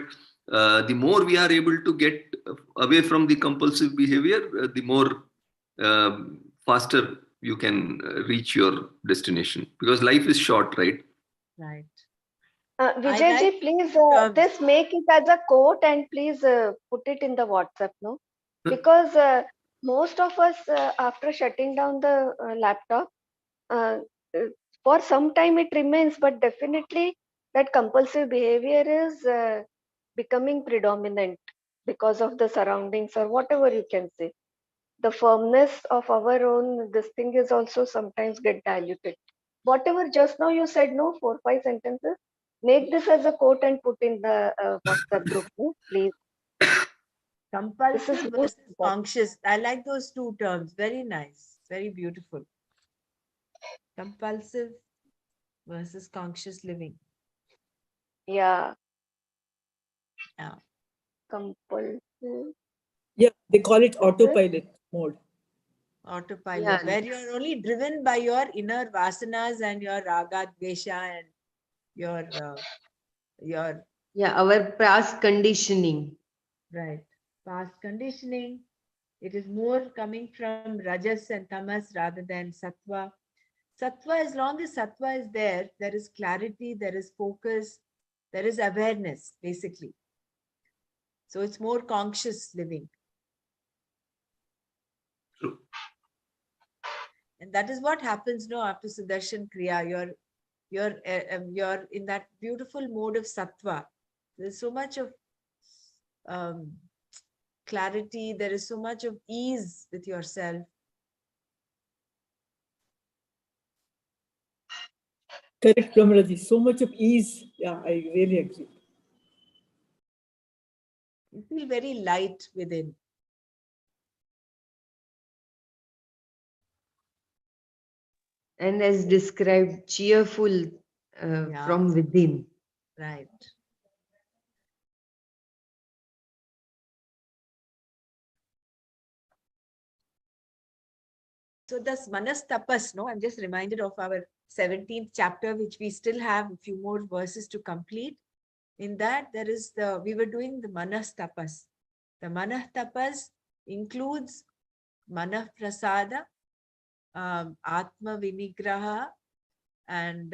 the more we are able to get away from the compulsive behavior, the more faster you can reach your destination, because life is short, right? Right. I Vijay ji, like please terms. this make it as a quote and please put it in the WhatsApp, no? Because most of us, after shutting down the laptop, uh, uh, for some time it remains, but definitely that compulsive behavior is becoming predominant because of the surroundings or whatever you can say. The firmness of our own this thing is also sometimes get diluted. whatever just now you said, no, 4, 5 sentences, make this as a quote and put in the WhatsApp group, no, please. This is Compulsive most versus important. conscious. I like those two terms. Very nice. Very beautiful. Compulsive versus conscious living. Yeah, Yeah. compulsive. Yeah, they call it What's it? autopilot mode. Autopilot, Yeah. where you're only driven by your inner vasanas and your raga, dvesha, and your Yeah, our past conditioning. right past conditioning. It is more coming from rajas and tamas rather than sattva. Sattva, as long as sattva is there, there is clarity, there is focus, there is awareness, basically. So it's more conscious living. True. And that is what happens now after Sudarshan Kriya. You're in that beautiful mode of sattva. There's so much of um, clarity. There is so much of ease with yourself. Correct, Pramalaji. So much of ease. Yeah, I really agree. You feel very light within. And as described, cheerful Yeah, from within. right. So this manas tapas, no, I'm just reminded of our 17th chapter, which we still have a few more verses to complete. In that, we were doing the manas tapas. The manas tapas includes manah prasada, atma vinigraha, and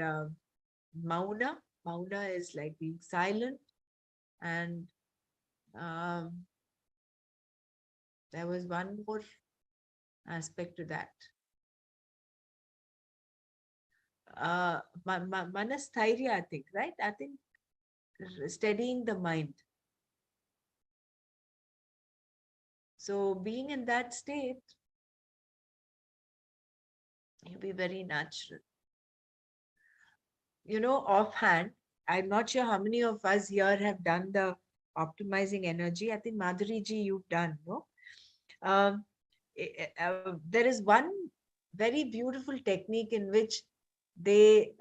mauna. Mauna is like being silent. And there was one more aspect to that. Manasthairya, I think, right? I think steadying the mind. So being in that state, you'll be very natural. You know, offhand, I'm not sure how many of us here have done the optimizing energy. I think Madhuri ji, you've done, no? There is one very beautiful technique in which Dr.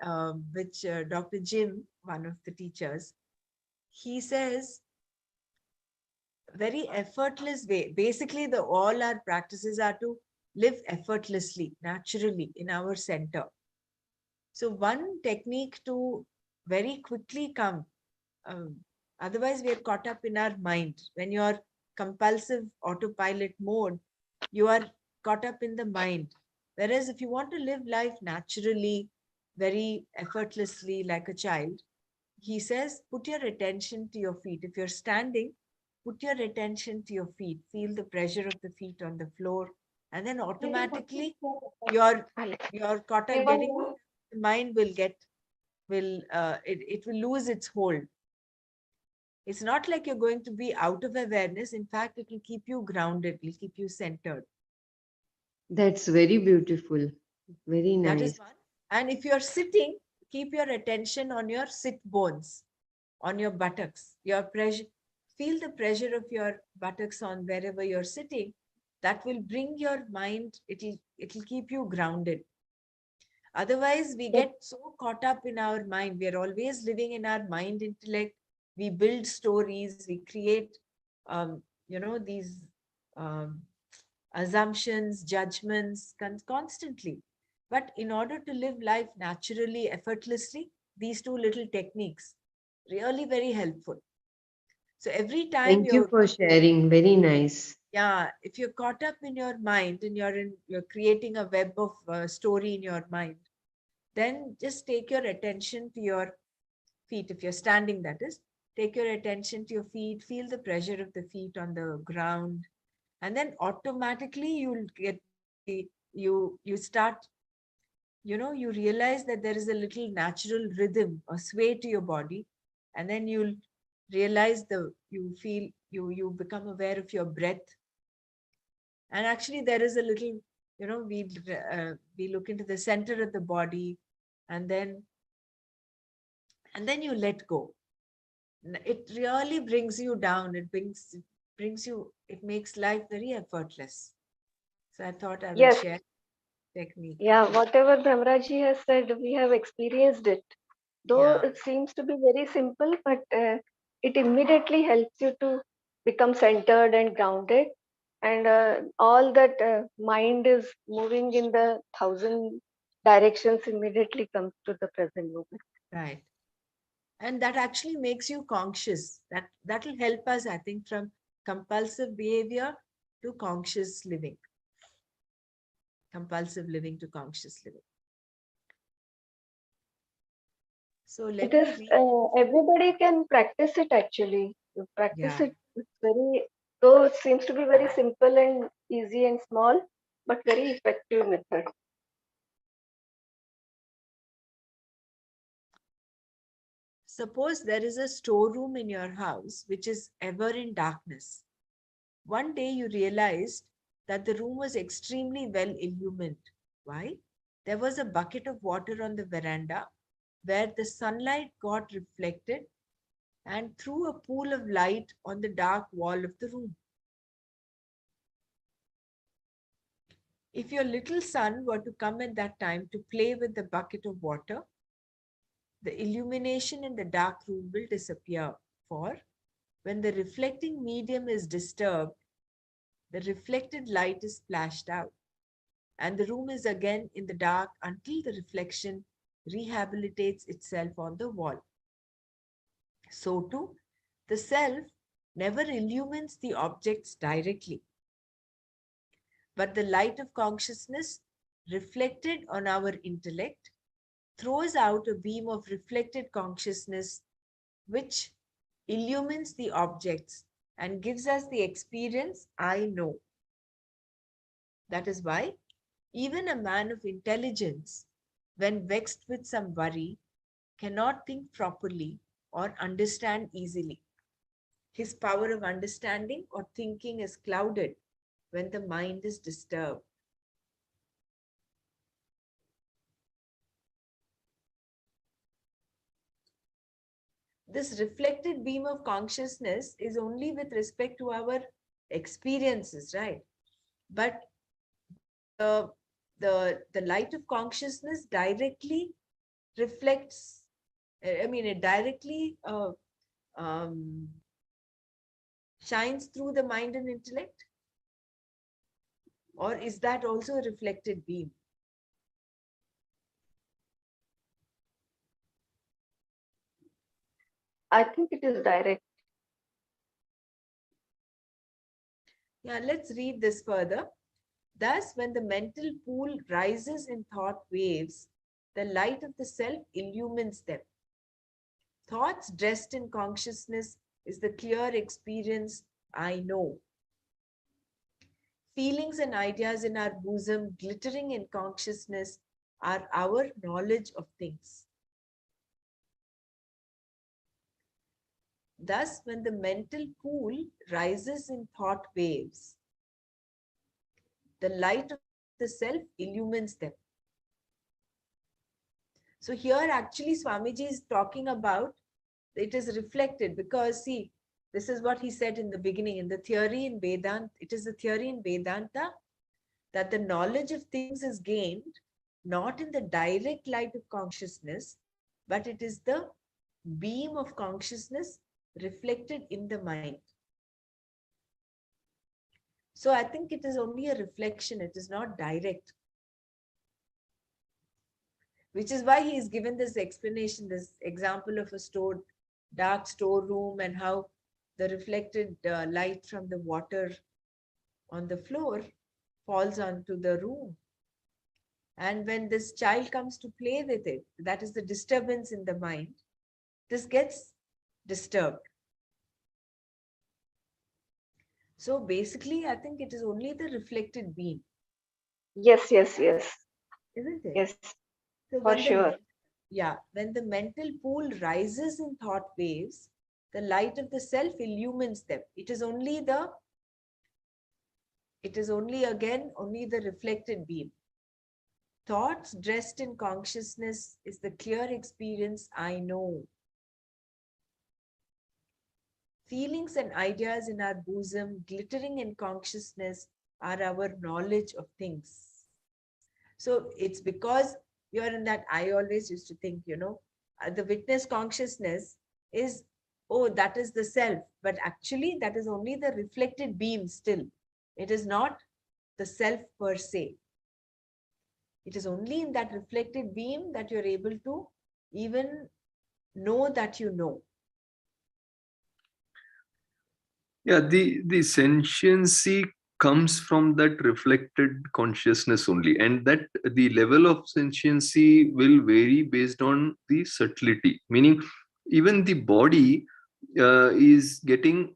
Jim, one of the teachers, he says, very effortless way. Basically, all our practices are to live effortlessly, naturally in our center. So one technique to very quickly come, um, otherwise we are caught up in our mind. When you're compulsive autopilot mode, you are caught up in the mind. Whereas if you want to live life naturally, very effortlessly like a child, he says, put your attention to your feet. If you're standing, put your attention to your feet. Feel the pressure of the feet on the floor. And then automatically you're caught up getting, the mind it will lose its hold. It's not like you're going to be out of awareness. In fact, it will keep you grounded, it will keep you centered. That's very beautiful. Very That is nice. one. And if you're sitting, keep your attention on your sit bones, on your buttocks. Your pressure, feel the pressure of your buttocks on wherever you're sitting. That will bring your mind, it'll keep you grounded. Otherwise, we get so caught up in our mind. We are always living in our mind intellect. We build stories, we create, these um, assumptions, judgments constantly. But in order to live life naturally, effortlessly, these two little techniques really very helpful. So every time Thank you for sharing. Very nice. if you're caught up in your mind and you're creating a web of story in your mind, then just take your attention to your feet. If you're standing, that is, take your attention to your feet, feel the pressure of the feet on the ground, and then automatically you'll get you start, you realize that there is a little natural rhythm or sway to your body, and then you'll realize you feel you become aware of your breath. And actually there is a little, we look into the center of the body, and then you let go. It really brings you down. It makes life very effortless. So I thought I will Yes, share technique. yeah, whatever Bhamraji has said, we have experienced it. Though Yeah, it seems to be very simple, but it immediately helps you to become centered and grounded. And all that mind is moving in the thousand directions immediately comes to the present moment. right. And that actually makes you conscious. That will help us, I think, from compulsive behavior to conscious living. Compulsive living to conscious living. So It let is, me read. everybody can practice it actually. You practice Yeah. it, it's very, though it seems to be very simple and easy and small, but very effective method. Suppose there is a storeroom in your house which is ever in darkness. One day you realized that the room was extremely well illumined. Why? There was a bucket of water on the veranda where the sunlight got reflected and threw a pool of light on the dark wall of the room. If your little son were to come at that time to play with the bucket of water, the illumination in the dark room will disappear. For when the reflecting medium is disturbed, the reflected light is splashed out, and the room is again in the dark until the reflection rehabilitates itself on the wall. So too, the self never illumines the objects directly, but the light of consciousness reflected on our intellect throws out a beam of reflected consciousness which illumines the objects and gives us the experience I know. That is why even a man of intelligence, when vexed with some worry, cannot think properly or understand easily. His power of understanding or thinking is clouded when the mind is disturbed. This reflected beam of consciousness is only with respect to our experiences, right? But the light of consciousness directly reflects, I mean, it directly um, shines through the mind and intellect? Or is that also a reflected beam? I think it is direct. Yeah, let's read this further. Thus, when the mental pool rises in thought waves, the light of the self illumines them. Thoughts dressed in consciousness is the clear experience I know. Feelings and ideas in our bosom glittering in consciousness are our knowledge of things. Thus, when the mental pool rises in thought waves, the light of the self illumines them. So here actually Swamiji is talking about it is reflected because see, this is what he said in the beginning in the theory in Vedanta. It is the theory in Vedanta that the knowledge of things is gained not in the direct light of consciousness, but it is the beam of consciousness reflected in the mind. So I think it is only a reflection, it is not direct. Which is why he is given this explanation, this example of a dark storeroom and how the reflected light from the water on the floor falls onto the room. And when this child comes to play with it, that is the disturbance in the mind, this gets disturbed. So basically, I think it is only the reflected beam, Yes, yes, yes, isn't it? yes, So for when sure. when the mental pool rises in thought waves, the light of the self illumines them. It is only again only the reflected beam. Thoughts dressed in consciousness is the clear experience I know. Feelings and ideas in our bosom, glittering in consciousness, are our knowledge of things. So it's because you're in that. I always used to think, the witness consciousness is, oh, that is the self. But actually, that is only the reflected beam still. It is not the self per se. It is only in that reflected beam that you're able to even know that you know. Yeah, the sentiency comes from that reflected consciousness only, and that the level of sentiency will vary based on the subtlety. Meaning, even the body is getting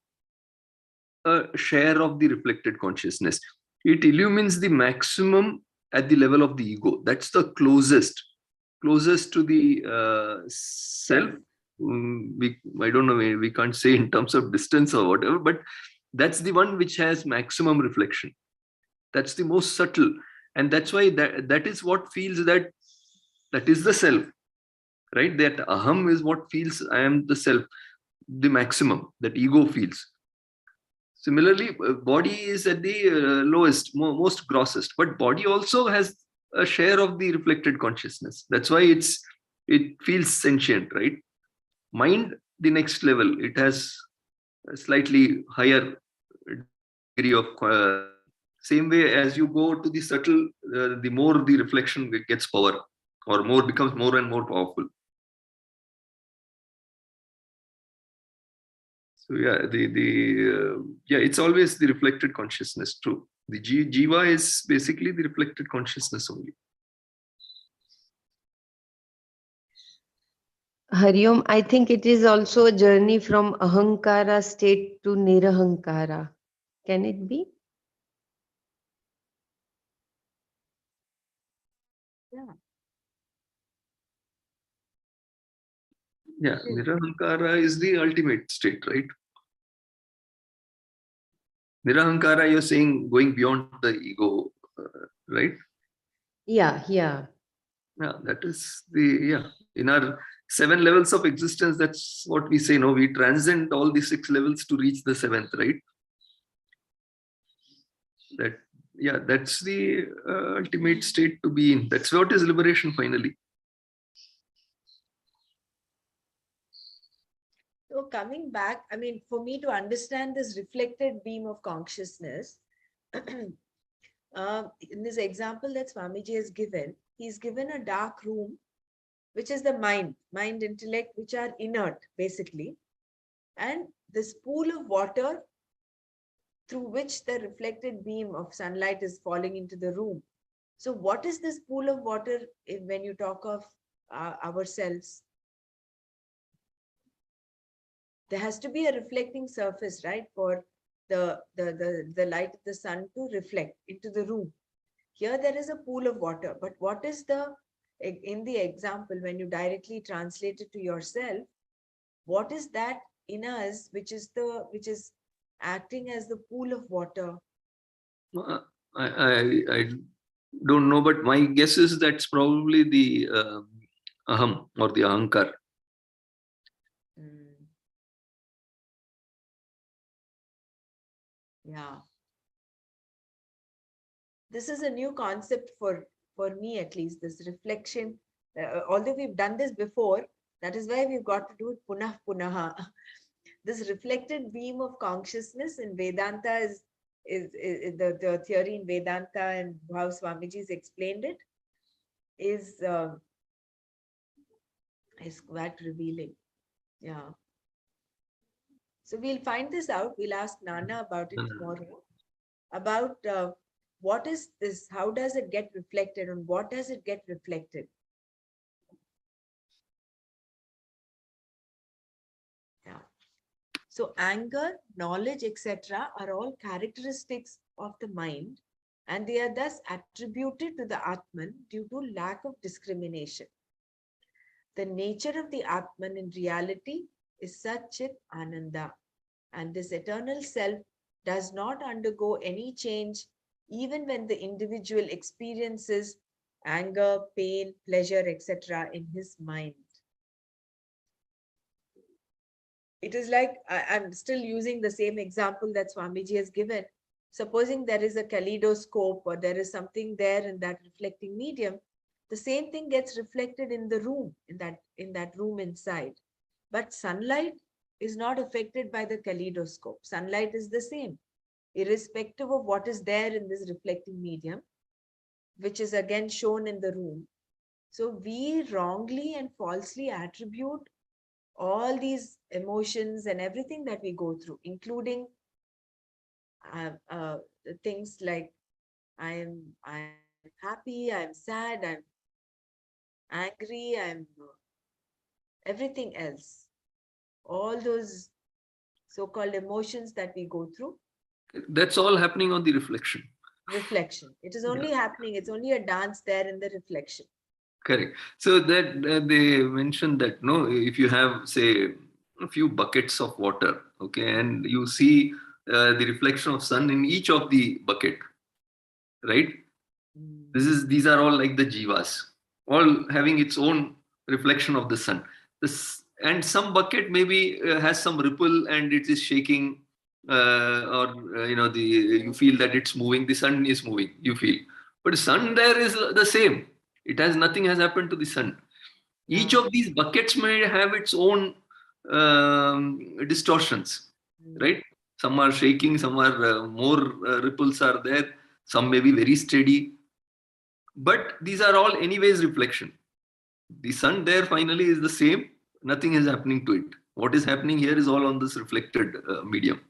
a share of the reflected consciousness. It illumines the maximum at the level of the ego. That's the closest to the self. I don't know, we can't say in terms of distance or whatever, but that's the one which has maximum reflection. That's the most subtle, and that's why that is what feels that is the self, right? That aham is what feels I am the self, the maximum that ego feels. Similarly, body is at the lowest, most grossest, but body also has a share of the reflected consciousness. That's why it feels sentient, right? Mind, the next level, it has a slightly higher degree of same way as you go to the subtle, the more the reflection gets power, or more becomes more and more powerful. So yeah, it's always the reflected consciousness. True, the jiva is basically the reflected consciousness only. Hariom, I think it is also a journey from ahankara state to nirahankara. Can it be? Yeah. Yeah, nirahankara is the ultimate state, right? Nirahankara, you're saying going beyond the ego, right? Yeah, yeah. Yeah, that is in our 7 levels of existence, that's what we say. No, we transcend all the 6 levels to reach the 7th, right? That's the ultimate state to be in. That's what is liberation finally. So coming back, I mean, for me to understand this reflected beam of consciousness, in this example that Swamiji has given, he's given a dark room, which is the mind, intellect, which are inert, basically. And this pool of water through which the reflected beam of sunlight is falling into the room. So what is this pool of water when you talk of ourselves? There has to be a reflecting surface, right, for the light of the sun to reflect into the room. Here there is a pool of water, but what is in the example, when you directly translate it to yourself, what is that in us which is acting as the pool of water? I don't know, but my guess is that's probably the aham or the ahankar. Mm. Yeah. This is a new concept for me, at least, this reflection. Although we've done this before, that is why we've got to do it punah punaha. This reflected beam of consciousness in Vedanta is the theory in Vedanta, and how Swamiji's explained it is quite revealing. Yeah. So we'll find this out. We'll ask Nana about it tomorrow. About what is this? How does it get reflected? On what does it get reflected? Yeah. So anger, knowledge, etc. are all characteristics of the mind, and they are thus attributed to the Atman due to lack of discrimination. The nature of the Atman in reality is Satchit Ananda, and this eternal self does not undergo any change even when the individual experiences anger, pain, pleasure, etc. in his mind. It is like, I'm still using the same example that Swamiji has given. Supposing there is a kaleidoscope or there is something there in that reflecting medium, the same thing gets reflected in the room, in that room inside. But sunlight is not affected by the kaleidoscope. Sunlight is the same, irrespective of what is there in this reflecting medium, which is again shown in the room. So we wrongly and falsely attribute all these emotions and everything that we go through, including things like I'm happy, I'm sad, I'm angry, I'm everything else. All those so-called emotions that we go through. That's all happening on the reflection. Reflection. It is only happening. It's only a dance there in the reflection. Correct. So that they mentioned that, no, if you have, say, a few buckets of water, okay, and you see the reflection of sun in each of the bucket, right? These are all like the jivas, all having its own reflection of the sun. And some bucket maybe has some ripple and it is shaking, or you feel that it's moving. The sun is moving. You feel, but the sun there is the same. It has nothing has happened to the sun. Each of these buckets may have its own distortions, right? Some are shaking, some are more ripples are there, some may be very steady. But these are all anyways reflection. The sun there finally is the same. Nothing is happening to it. What is happening here is all on this reflected medium.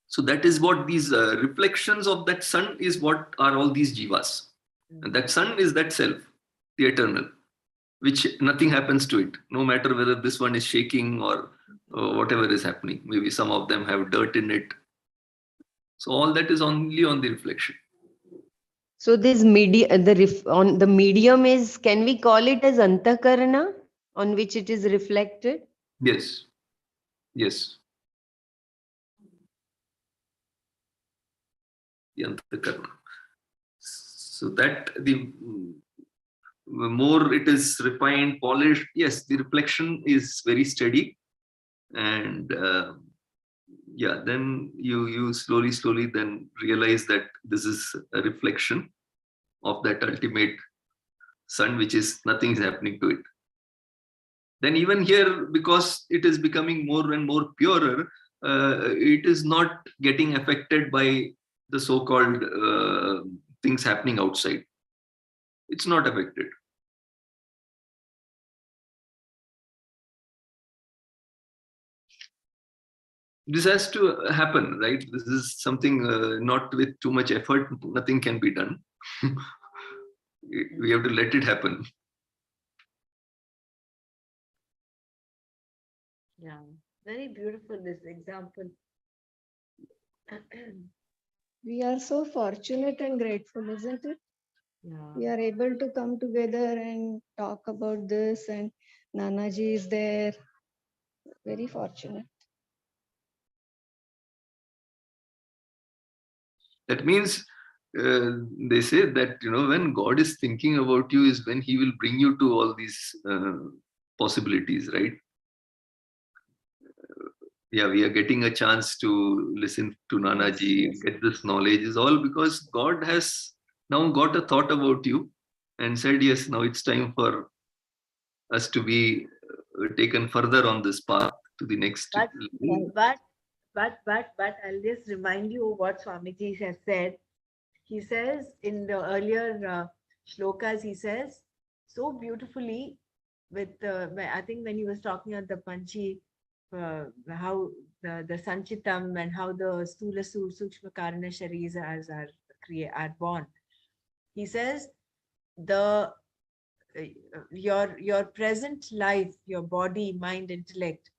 So that is what these reflections of that sun is, what are all these jivas. And that sun is that self, the eternal, which nothing happens to it, no matter whether this one is shaking or whatever is happening. Maybe some of them have dirt in it. So all that is only on the reflection. So this on the medium is, can we call it as antakarana, on which it is reflected? Yes. Yes. The antakarana. So that the more it is refined, polished, yes, the reflection is very steady, and then you slowly then realize that this is a reflection of that ultimate sun, which is nothing is happening to it. Then even here, because it is becoming more and more purer, it is not getting affected by the so-called things happening outside. It's not affected. This has to happen, right? This is something not with too much effort, nothing can be done. We have to let it happen. Yeah, very beautiful, this example. We are so fortunate and grateful, isn't it? Yeah. We are able to come together and talk about this, and Nanaji is there. Very fortunate. That means they say that, when God is thinking about you is when he will bring you to all these possibilities, right? Yeah, we are getting a chance to listen to Nanaji, Yes. get this knowledge is all because God has now got a thought about you and said, yes, now it's time for us to be taken further on this path to the next level. But I'll just remind you what Swamiji has said. He says in the earlier shlokas, he says so beautifully with I think when he was talking at the Panchi, how the Sanchitam and how the Stula Sukshma Karana Sharis are born. He says the your present life, your body, mind, intellect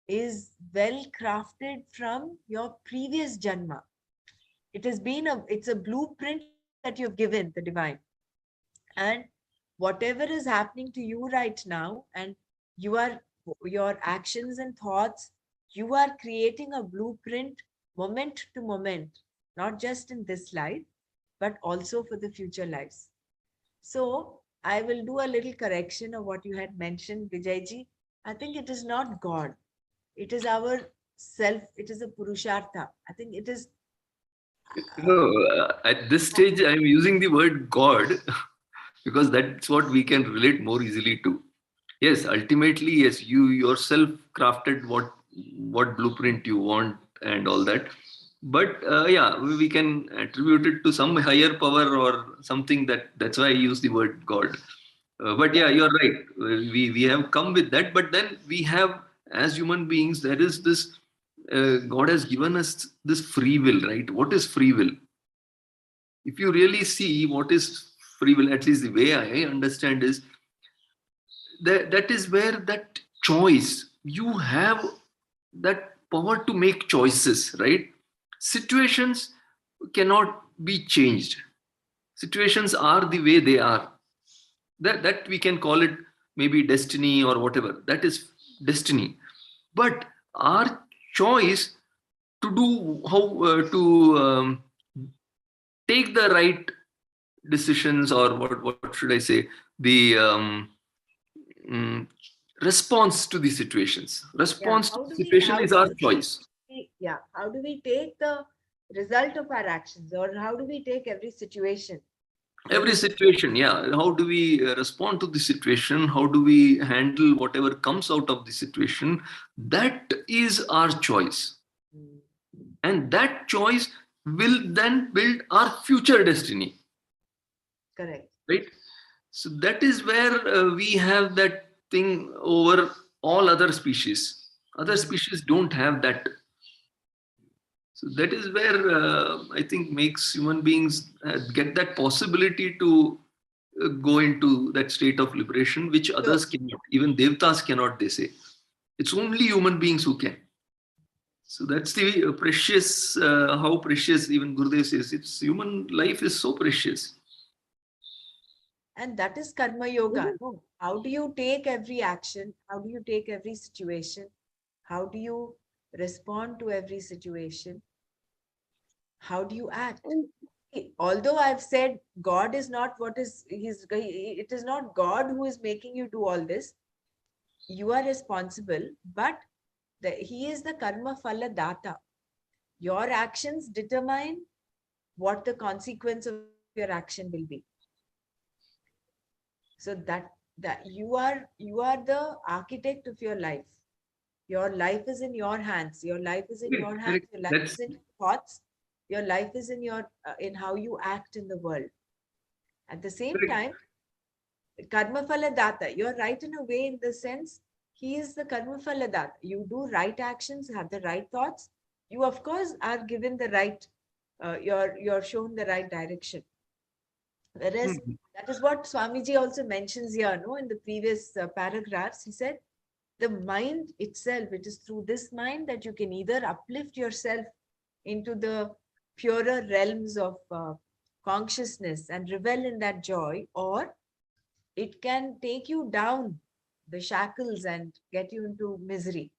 is well crafted from your previous janma. It's a blueprint that you've given the divine. And whatever is happening to you right now, and your actions and thoughts, you are creating a blueprint moment to moment, not just in this life, but also for the future lives. So I will do a little correction of what you had mentioned, Vijayji. I think it is not God. It is our self. It is a Purushartha. I think it is. No, at this stage, I'm using the word God because that's what we can relate more easily to. Yes, ultimately, yes, you yourself crafted what blueprint you want and all that. But yeah, we can attribute it to some higher power or something. That's why I use the word God. But yeah, you're right. We have come with that, but then we have, as human beings, there is this. God has given us this free will, right? What is free will? If you really see what is free will, at least the way I understand is that is where that choice, you have that power to make choices, right? Situations cannot be changed. Situations are the way they are. That we can call it maybe destiny or whatever. That is destiny. But our choice to do how to take the right decisions, or what should I say, the mm, response to the situations. Yeah. Response to How the do we? situation How is do our we? choice. Yeah. How do we take the result of our actions, or how do we take every situation? Every Every situation, yeah. How do we respond to the situation? How do we handle whatever comes out of the situation? That is our choice. Mm, And that choice will then build our future destiny, correct. right? So that is where we have that thing over all other species. Other Mm. species don't have that. So that is where I think makes human beings get that possibility to go into that state of liberation, which So others cannot. Even devtas cannot, they say. It's only human beings who can. So that's the precious, how precious even Gurudev says. It's human life is so precious. and that is karma yoga. No, how do you take every action? How do you take every situation? How do you respond to every situation? How do you act? And Although I've said God is not what is it is not God who is making you do all this. You are responsible, but he is the karma phala data. Your actions determine what the consequence of your action will be. So that you are the architect of your life. Your life is in your hands. Your life is in Correct, your hands. correct. Your life That's is in your thoughts. Your life is in your in how you act in the world. At the same correct. time, karma phala data. You're right in a way, in the sense he is the karma phala data. You do right actions, have the right thoughts. You of course are given the right. You're shown the right direction. Whereas Mhm. that is what Swamiji also mentions here, no, in the previous paragraphs. He said the mind itself, it is through this mind that you can either uplift yourself into the purer realms of consciousness and revel in that joy, or it can take you down the shackles and get you into misery.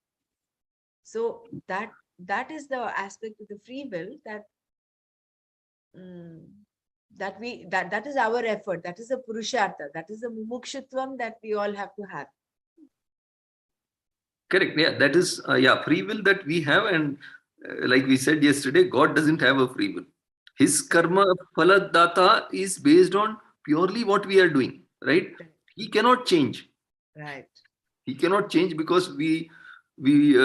So that is the aspect of the free will that mm, that is our effort. That is the purushartha. That is the mumukshutvam that we all have to have. Correct. Yeah, that is yeah, free will that we have, and like we said yesterday, God doesn't have a free will. His karma phaladata is based on purely what we are doing, right? He cannot change. Right. He cannot change because we maybe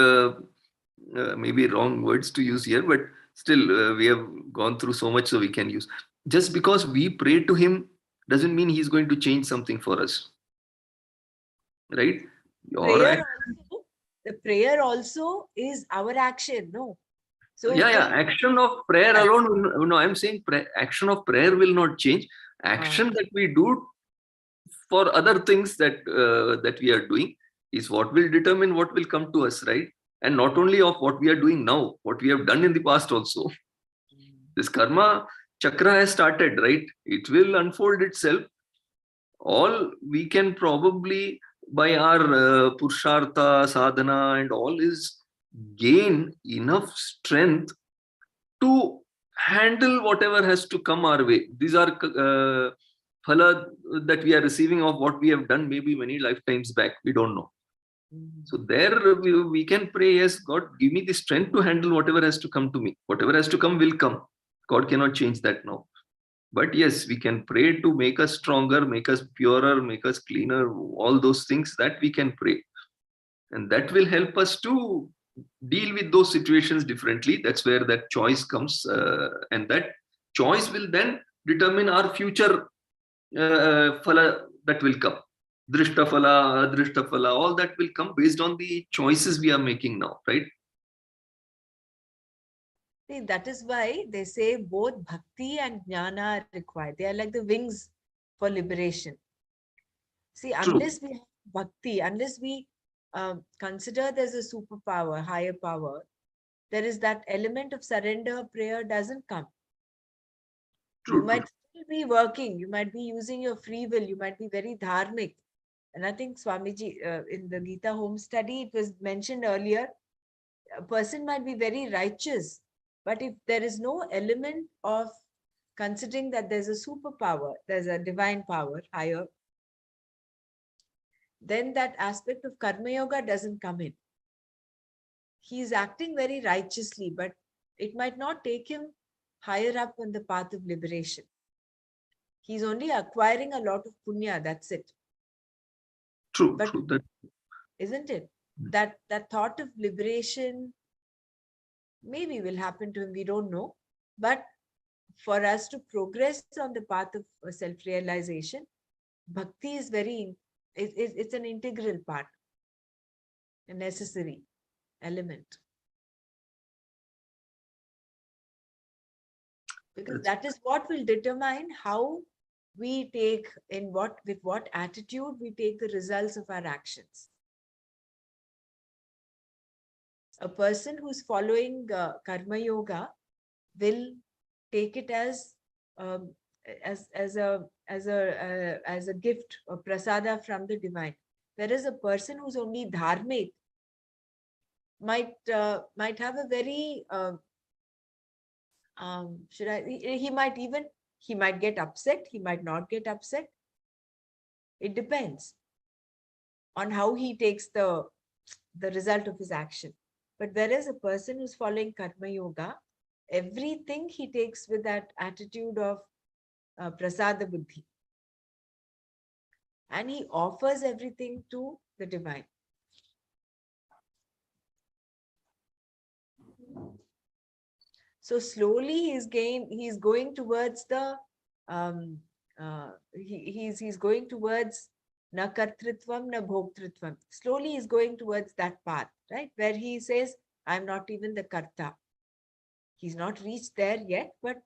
wrong words to use here, but still we have gone through so much, so we can use. Just because we pray to him doesn't mean he's going to change something for us, right? Your Prayer act, also, the prayer also is our action. No. So yeah, it yeah. will Action of prayer right. alone. No, I'm saying action of prayer will not change. Ah, Action that we do for other things that we are doing is what will determine what will come to us, right? And not only of what we are doing now, what we have done in the past also. This karma chakra has started, right? It will unfold itself. All we can probably by our purushartha sadhana and all is gain enough strength to handle whatever has to come our way. These are phala that we are receiving of what we have done maybe many lifetimes back. We don't know. So there we can pray, yes, God, give me the strength to handle whatever has to come to me. Whatever has to come will come. God cannot change that now. But yes, we can pray to make us stronger, make us purer, make us cleaner, all those things that we can pray. And that will help us to deal with those situations differently. That's where that choice comes. And that choice will then determine our future phala that will come. Drishta phala, adrishta phala, all that will come based on the choices we are making now, right? See, that is why they say both bhakti and jnana are required. They are like the wings for liberation. See, True. unless we have bhakti, unless we consider there's a superpower, higher power, there is that element of surrender, prayer doesn't come. True, You might still be working, you might be using your free will, you might be very dharmic. And I think Swamiji, in the Gita home study, it was mentioned earlier, a person might be very righteous, but if there is no element of considering that there's a superpower, there's a divine power higher, then that aspect of karma yoga doesn't come in. He is acting very righteously, but it might not take him higher up on the path of liberation. He's only acquiring a lot of punya, that's it. true, But true. That, isn't it? That thought of liberation maybe will happen to him, we don't know. But for us to progress on the path of self-realization, bhakti is it's an integral part, a necessary element. Because that is what will determine how we take, with what attitude we take the results of our actions. A person who's following karma yoga will take it as a gift or prasada from the divine. Whereas a person who's only dharmic might have a very he might get upset, he might not get upset. It depends on how he takes the result of his action. But whereas a person who's following karma yoga, everything he takes with that attitude of prasada buddhi, and he offers everything to the divine. So slowly he's going towards the he's going towards na kartritvam na bhoktritvam. Slowly he's going towards that path, right? Where he says, I'm not even the karta. He's not reached there yet, but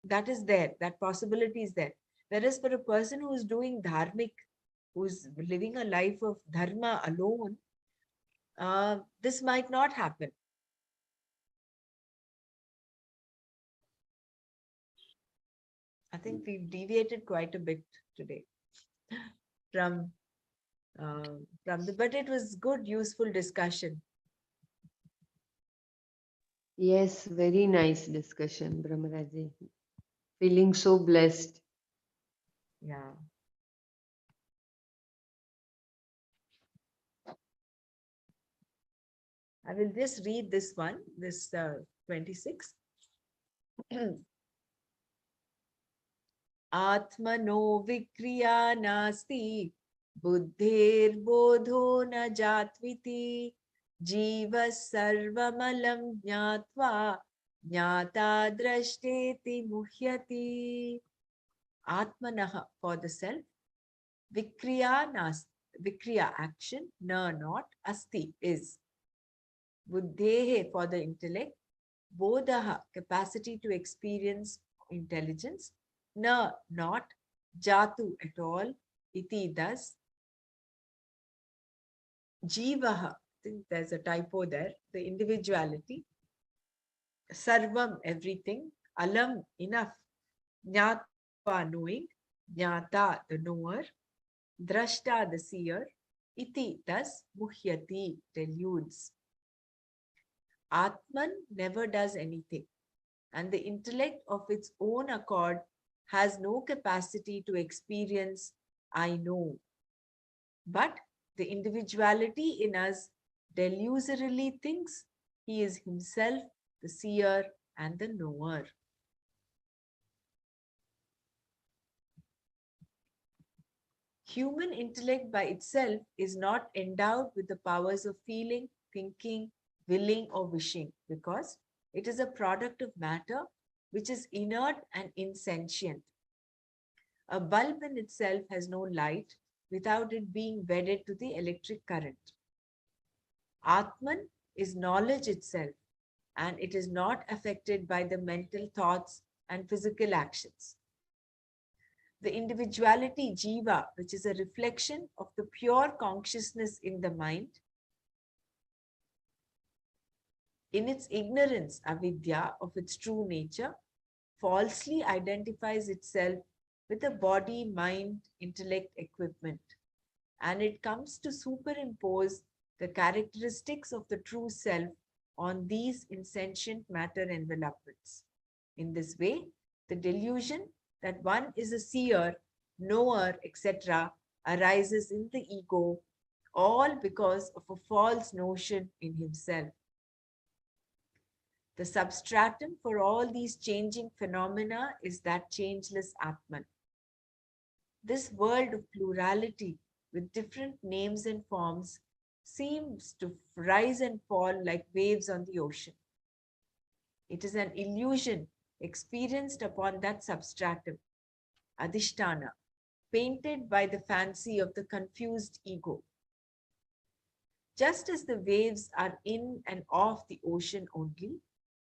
that is there. That possibility is there. Whereas for a person who is doing dharmic, who's living a life of dharma alone, this might not happen. I think we've deviated quite a bit today from but it was good, useful discussion. Yes, very nice discussion, Brahmaraji. Feeling so blessed. Yeah. I will just read this one, this 26. Atmano vikriya nasti buddhir-bodho na jatviti jiva sarvamalam jnatva jnata drashteti muhyati. Atmanaha, for the self, vikriya nasti, vikriya action, na not, asti is, buddhehe for the intellect, bodha capacity to experience intelligence, na not, jatu at all, iti thus, jivaha, I think there's a typo there, the individuality, sarvam everything, alam enough, jnatva knowing, jnata the knower, drashta the seer, iti thus, muhyati deludes. Atman never does anything. and the intellect of its own accord has no capacity to experience I know. But the individuality in us delusorily thinks he is himself the seer and the knower. Human intellect by itself is not endowed with the powers of feeling, thinking, willing, or wishing, because it is a product of matter which is inert and insentient. A bulb in itself has no light without it being wedded to the electric current. Atman is knowledge itself, and it is not affected by the mental thoughts and physical actions. The individuality, jiva, which is a reflection of the pure consciousness in the mind, in its ignorance, avidya, of its true nature, falsely identifies itself with the body, mind, intellect equipment, and it comes to superimpose the characteristics of the true self on these insentient matter envelopments. In this way, the delusion that one is a seer, knower, etc., arises in the ego, all because of a false notion in himself. The substratum for all these changing phenomena is that changeless Atman. This world of plurality with different names and forms seems to rise and fall like waves on the ocean. It is an illusion experienced upon that substratum, adhisthana, painted by the fancy of the confused ego. Just as the waves are in and off the ocean only,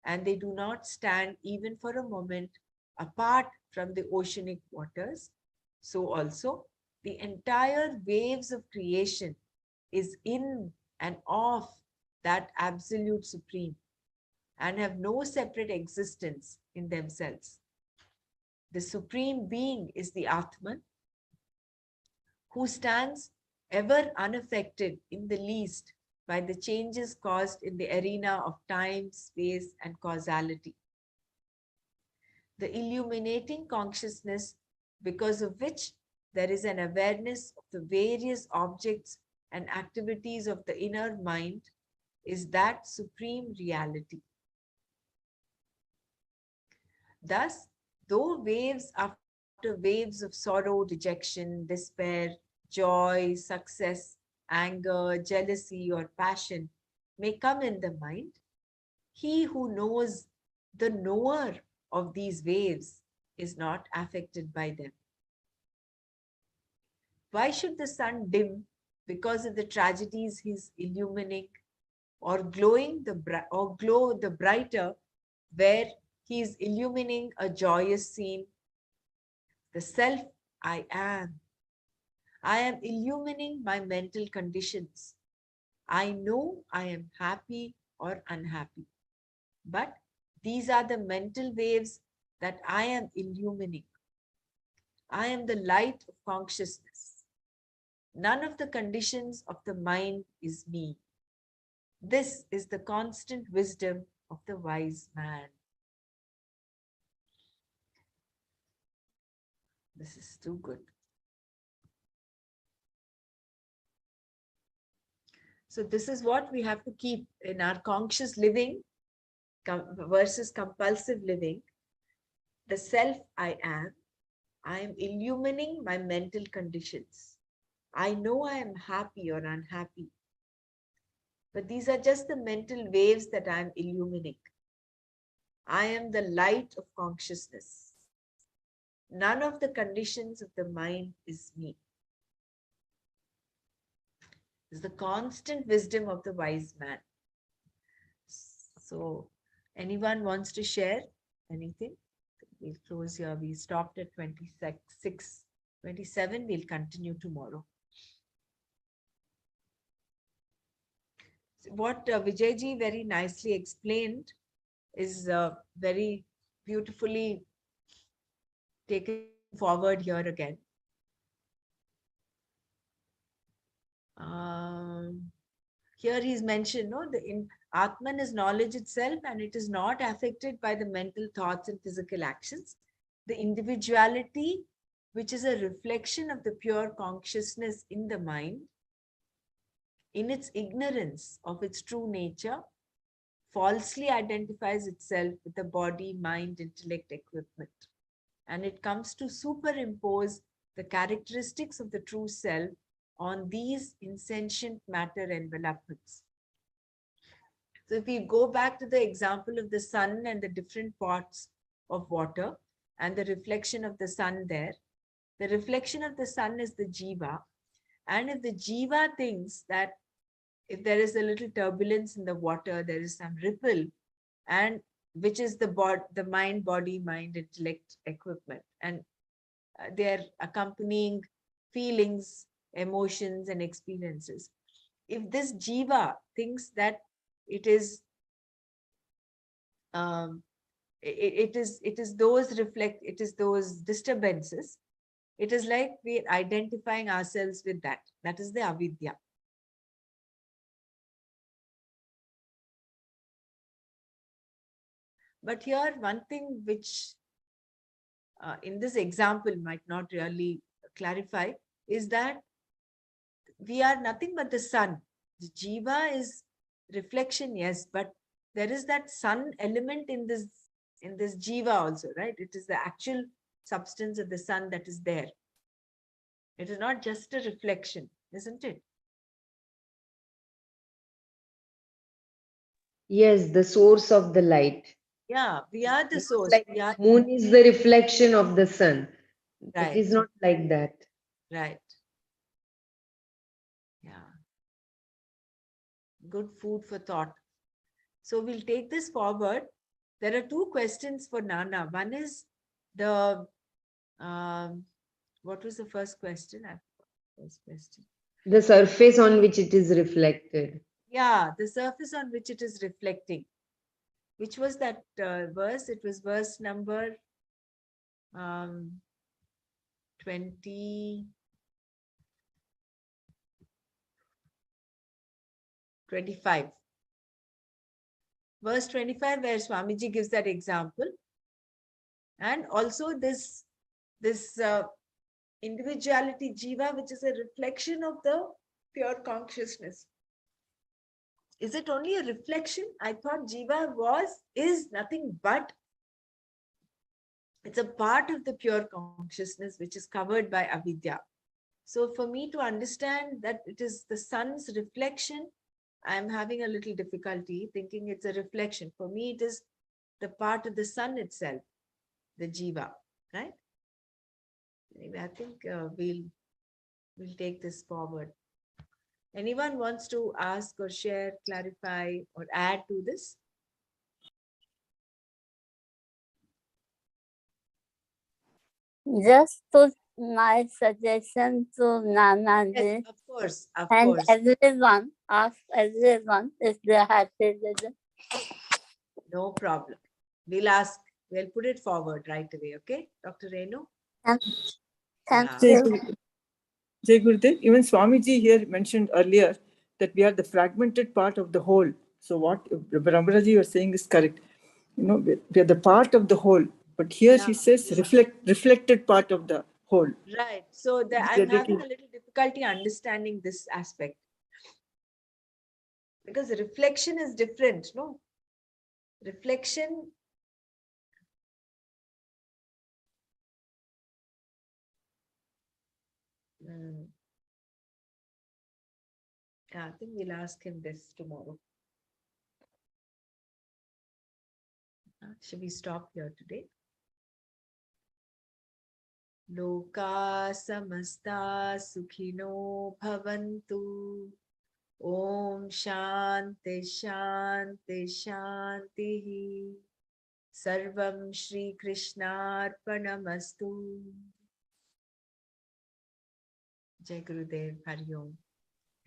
and they do not stand even for a moment apart from the oceanic waters, so also the entire waves of creation is in and of that absolute supreme and have no separate existence in themselves. The supreme being is the Atman, who stands ever unaffected in the least by the changes caused in the arena of time, space, and causality. The illuminating consciousness, because of which there is an awareness of the various objects and activities of the inner mind, is that supreme reality. Thus, though waves after waves of sorrow, dejection, despair, joy, success, anger, jealousy, or passion may come in the mind, he who knows the knower of these waves is not affected by them. Why should the sun dim because of the tragedies he's illumining, or glow the brighter where he is illumining a joyous scene? The self I am. I am illumining my mental conditions. I know I am happy or unhappy. But these are the mental waves that I am illumining. I am the light of consciousness. None of the conditions of the mind is me. This is the constant wisdom of the wise man. This is too good. So this is what we have to keep in our conscious living versus compulsive living. The self I am illumining my mental conditions. I know I am happy or unhappy, but these are just the mental waves that I am illumining. I am the light of consciousness. None of the conditions of the mind is me. It's the constant wisdom of the wise man. So, anyone wants to share anything? We'll close here. We stopped at 26, 27. We'll continue tomorrow. What Vijayji very nicely explained is very beautifully taken forward here again. here he's mentioned, no, Atman is knowledge itself, and it is not affected by the mental thoughts and physical actions. The individuality, which is a reflection of the pure consciousness in the mind, in its ignorance of its true nature, falsely identifies itself with the body, mind, intellect equipment. And it comes to superimpose the characteristics of the true self on these insentient matter envelopments. So if we go back to the example of the sun and the different pots of water and the reflection of the sun there, the reflection of the sun is the jiva. And if the jiva thinks that if there is a little turbulence in the water, there is some ripple, and which is the mind, body, mind, intellect equipment. And they're accompanying feelings, emotions, and experiences. If this jiva thinks that it is it is those disturbances, it is like we're identifying ourselves with that. That is the avidya. But here, one thing which in this example might not really clarify is that we are nothing but the sun. The jiva is reflection, yes, but there is that sun element in this jiva also, right? It is the actual substance of the sun that is there. It is not just a reflection, isn't it? Yes, the source of the light. Yeah, we are the source. Like We are moon is the reflection of the sun. right. It is not like that. Right. Yeah. Good food for thought. So we'll take this forward. There are two questions for Nana. One is the what was the first question? First question. The surface on which it is reflected. Yeah, the surface on which it is reflecting. Which was that verse? It was verse number 25. Verse 25, where Swamiji gives that example. And also this individuality jiva, which is a reflection of the pure consciousness. Is it only a reflection? I thought jiva is nothing but it's a part of the pure consciousness which is covered by avidya. So for me to understand that it is the sun's reflection, I'm having a little difficulty thinking it's a reflection. For me, it is the part of the sun itself, the jiva, right? Anyway, I think we'll take this forward. Anyone wants to ask or share, clarify, or add to this? Just to my suggestion to Nana Yes, ji of course, of and course. everyone, ask everyone if they are happy with it. No problem. We'll put it forward right away, okay? Dr. Renu? Thank Yeah. you. Jai Gurudev, even Swamiji here mentioned earlier that we are the fragmented part of the whole. So what Brahmaraji you are saying is correct. You know, we are the part of the whole. But here he says reflected part of the whole. Right. So I'm having a little difficulty understanding this aspect. Because reflection is different, no? Reflection. Yeah, I think we'll ask him this tomorrow. Should we stop here today? Loka samasta sukhino bhavantu. Om Shanti Shanti Shanti. Sarvam Shri Krishnarpanamastu. Jai Gurudev. Hari Om.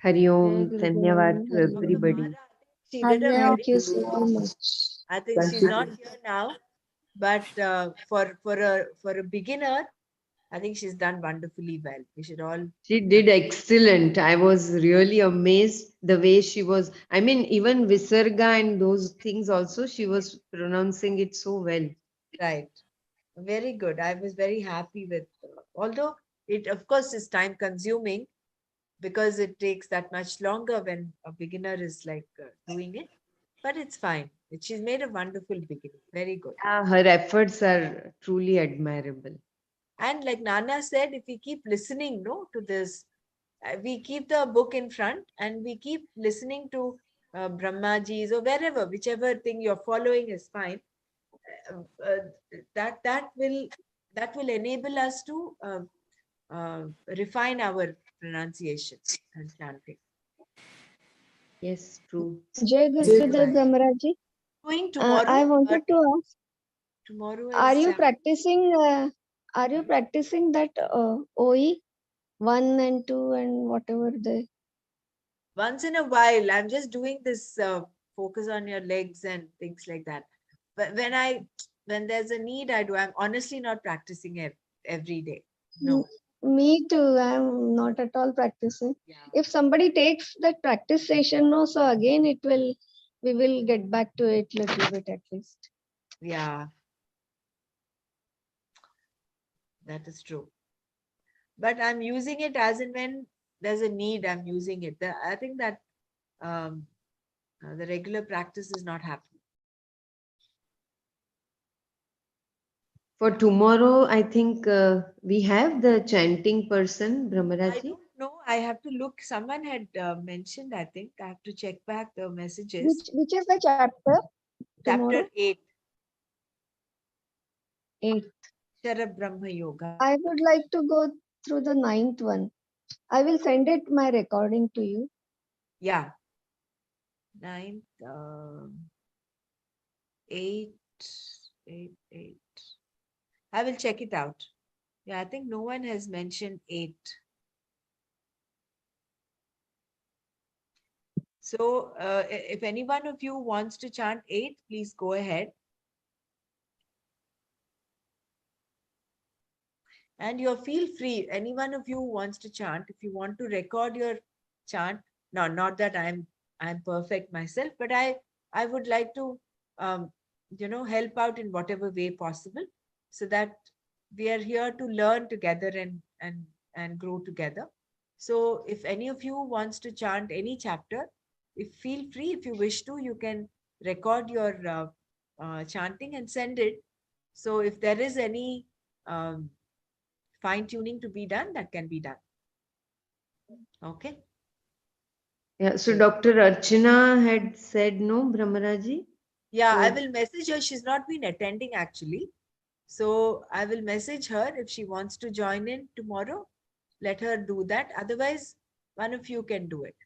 Hari Om. Dhanyavad to everybody. She did a very Thank you so much. I think she's not here now, but for a beginner, I think she's done wonderfully well. We should all. She did excellent. I was really amazed the way she was. I mean, even Visarga and those things also, she was pronouncing it so well. Right. Very good. I was very happy with, although it, of course, is time consuming because it takes that much longer when a beginner is like doing it, but it's fine. She's made a wonderful beginning. Very good. Her efforts are truly admirable. And like Nana said, if we keep listening, no, to this, we keep the book in front and we keep listening to Brahmaji's or wherever, whichever thing you're following is fine. Uh, uh, that will enable us to refine our pronunciation and chanting. Yes, true. Jai Gurudev Brahmaraji. Doing tomorrow. I wanted to ask, Tomorrow are is you practicing that OE 1 and 2 and whatever the once in a while. I'm just doing this focus on your legs and things like that. But when there's a need, I do. I'm honestly not practicing it every day. No. Me too. I'm not at all practicing. Yeah. If somebody takes that practice session, no, so again we will get back to it little bit at least. Yeah. That is true. But I'm using it as and when there's a need. I'm using it. I think that the regular practice is not happening. For tomorrow, I think we have the chanting person, I Brahmaraji. don't know. I have to look. Someone had mentioned. I think I have to check back the messages. Which is the chapter tomorrow? Chapter 8. 8. Sharab Brahma Yoga. I would like to go through the 9th one. I will send it my recording to you. Yeah. 9th, 8, 8, 8. I will check it out. Yeah, I think no one has mentioned 8. So if any one of you wants to chant 8, please go ahead. And you feel free. Any one of you who wants to chant, if you want to record your chant, no, not that I'm perfect myself, but I would like to help out in whatever way possible, so that we are here to learn together and grow together. So if any of you wants to chant any chapter, if feel free, if you wish to, you can record your chanting and send it. So if there is any fine tuning to be done, that can be done. Okay. Yeah, so Dr. Archana had said no, Brahmaraji. Yeah, I So- will message her. She's not been attending actually. So I will message her if she wants to join in tomorrow. Let her do that. Otherwise, one of you can do it.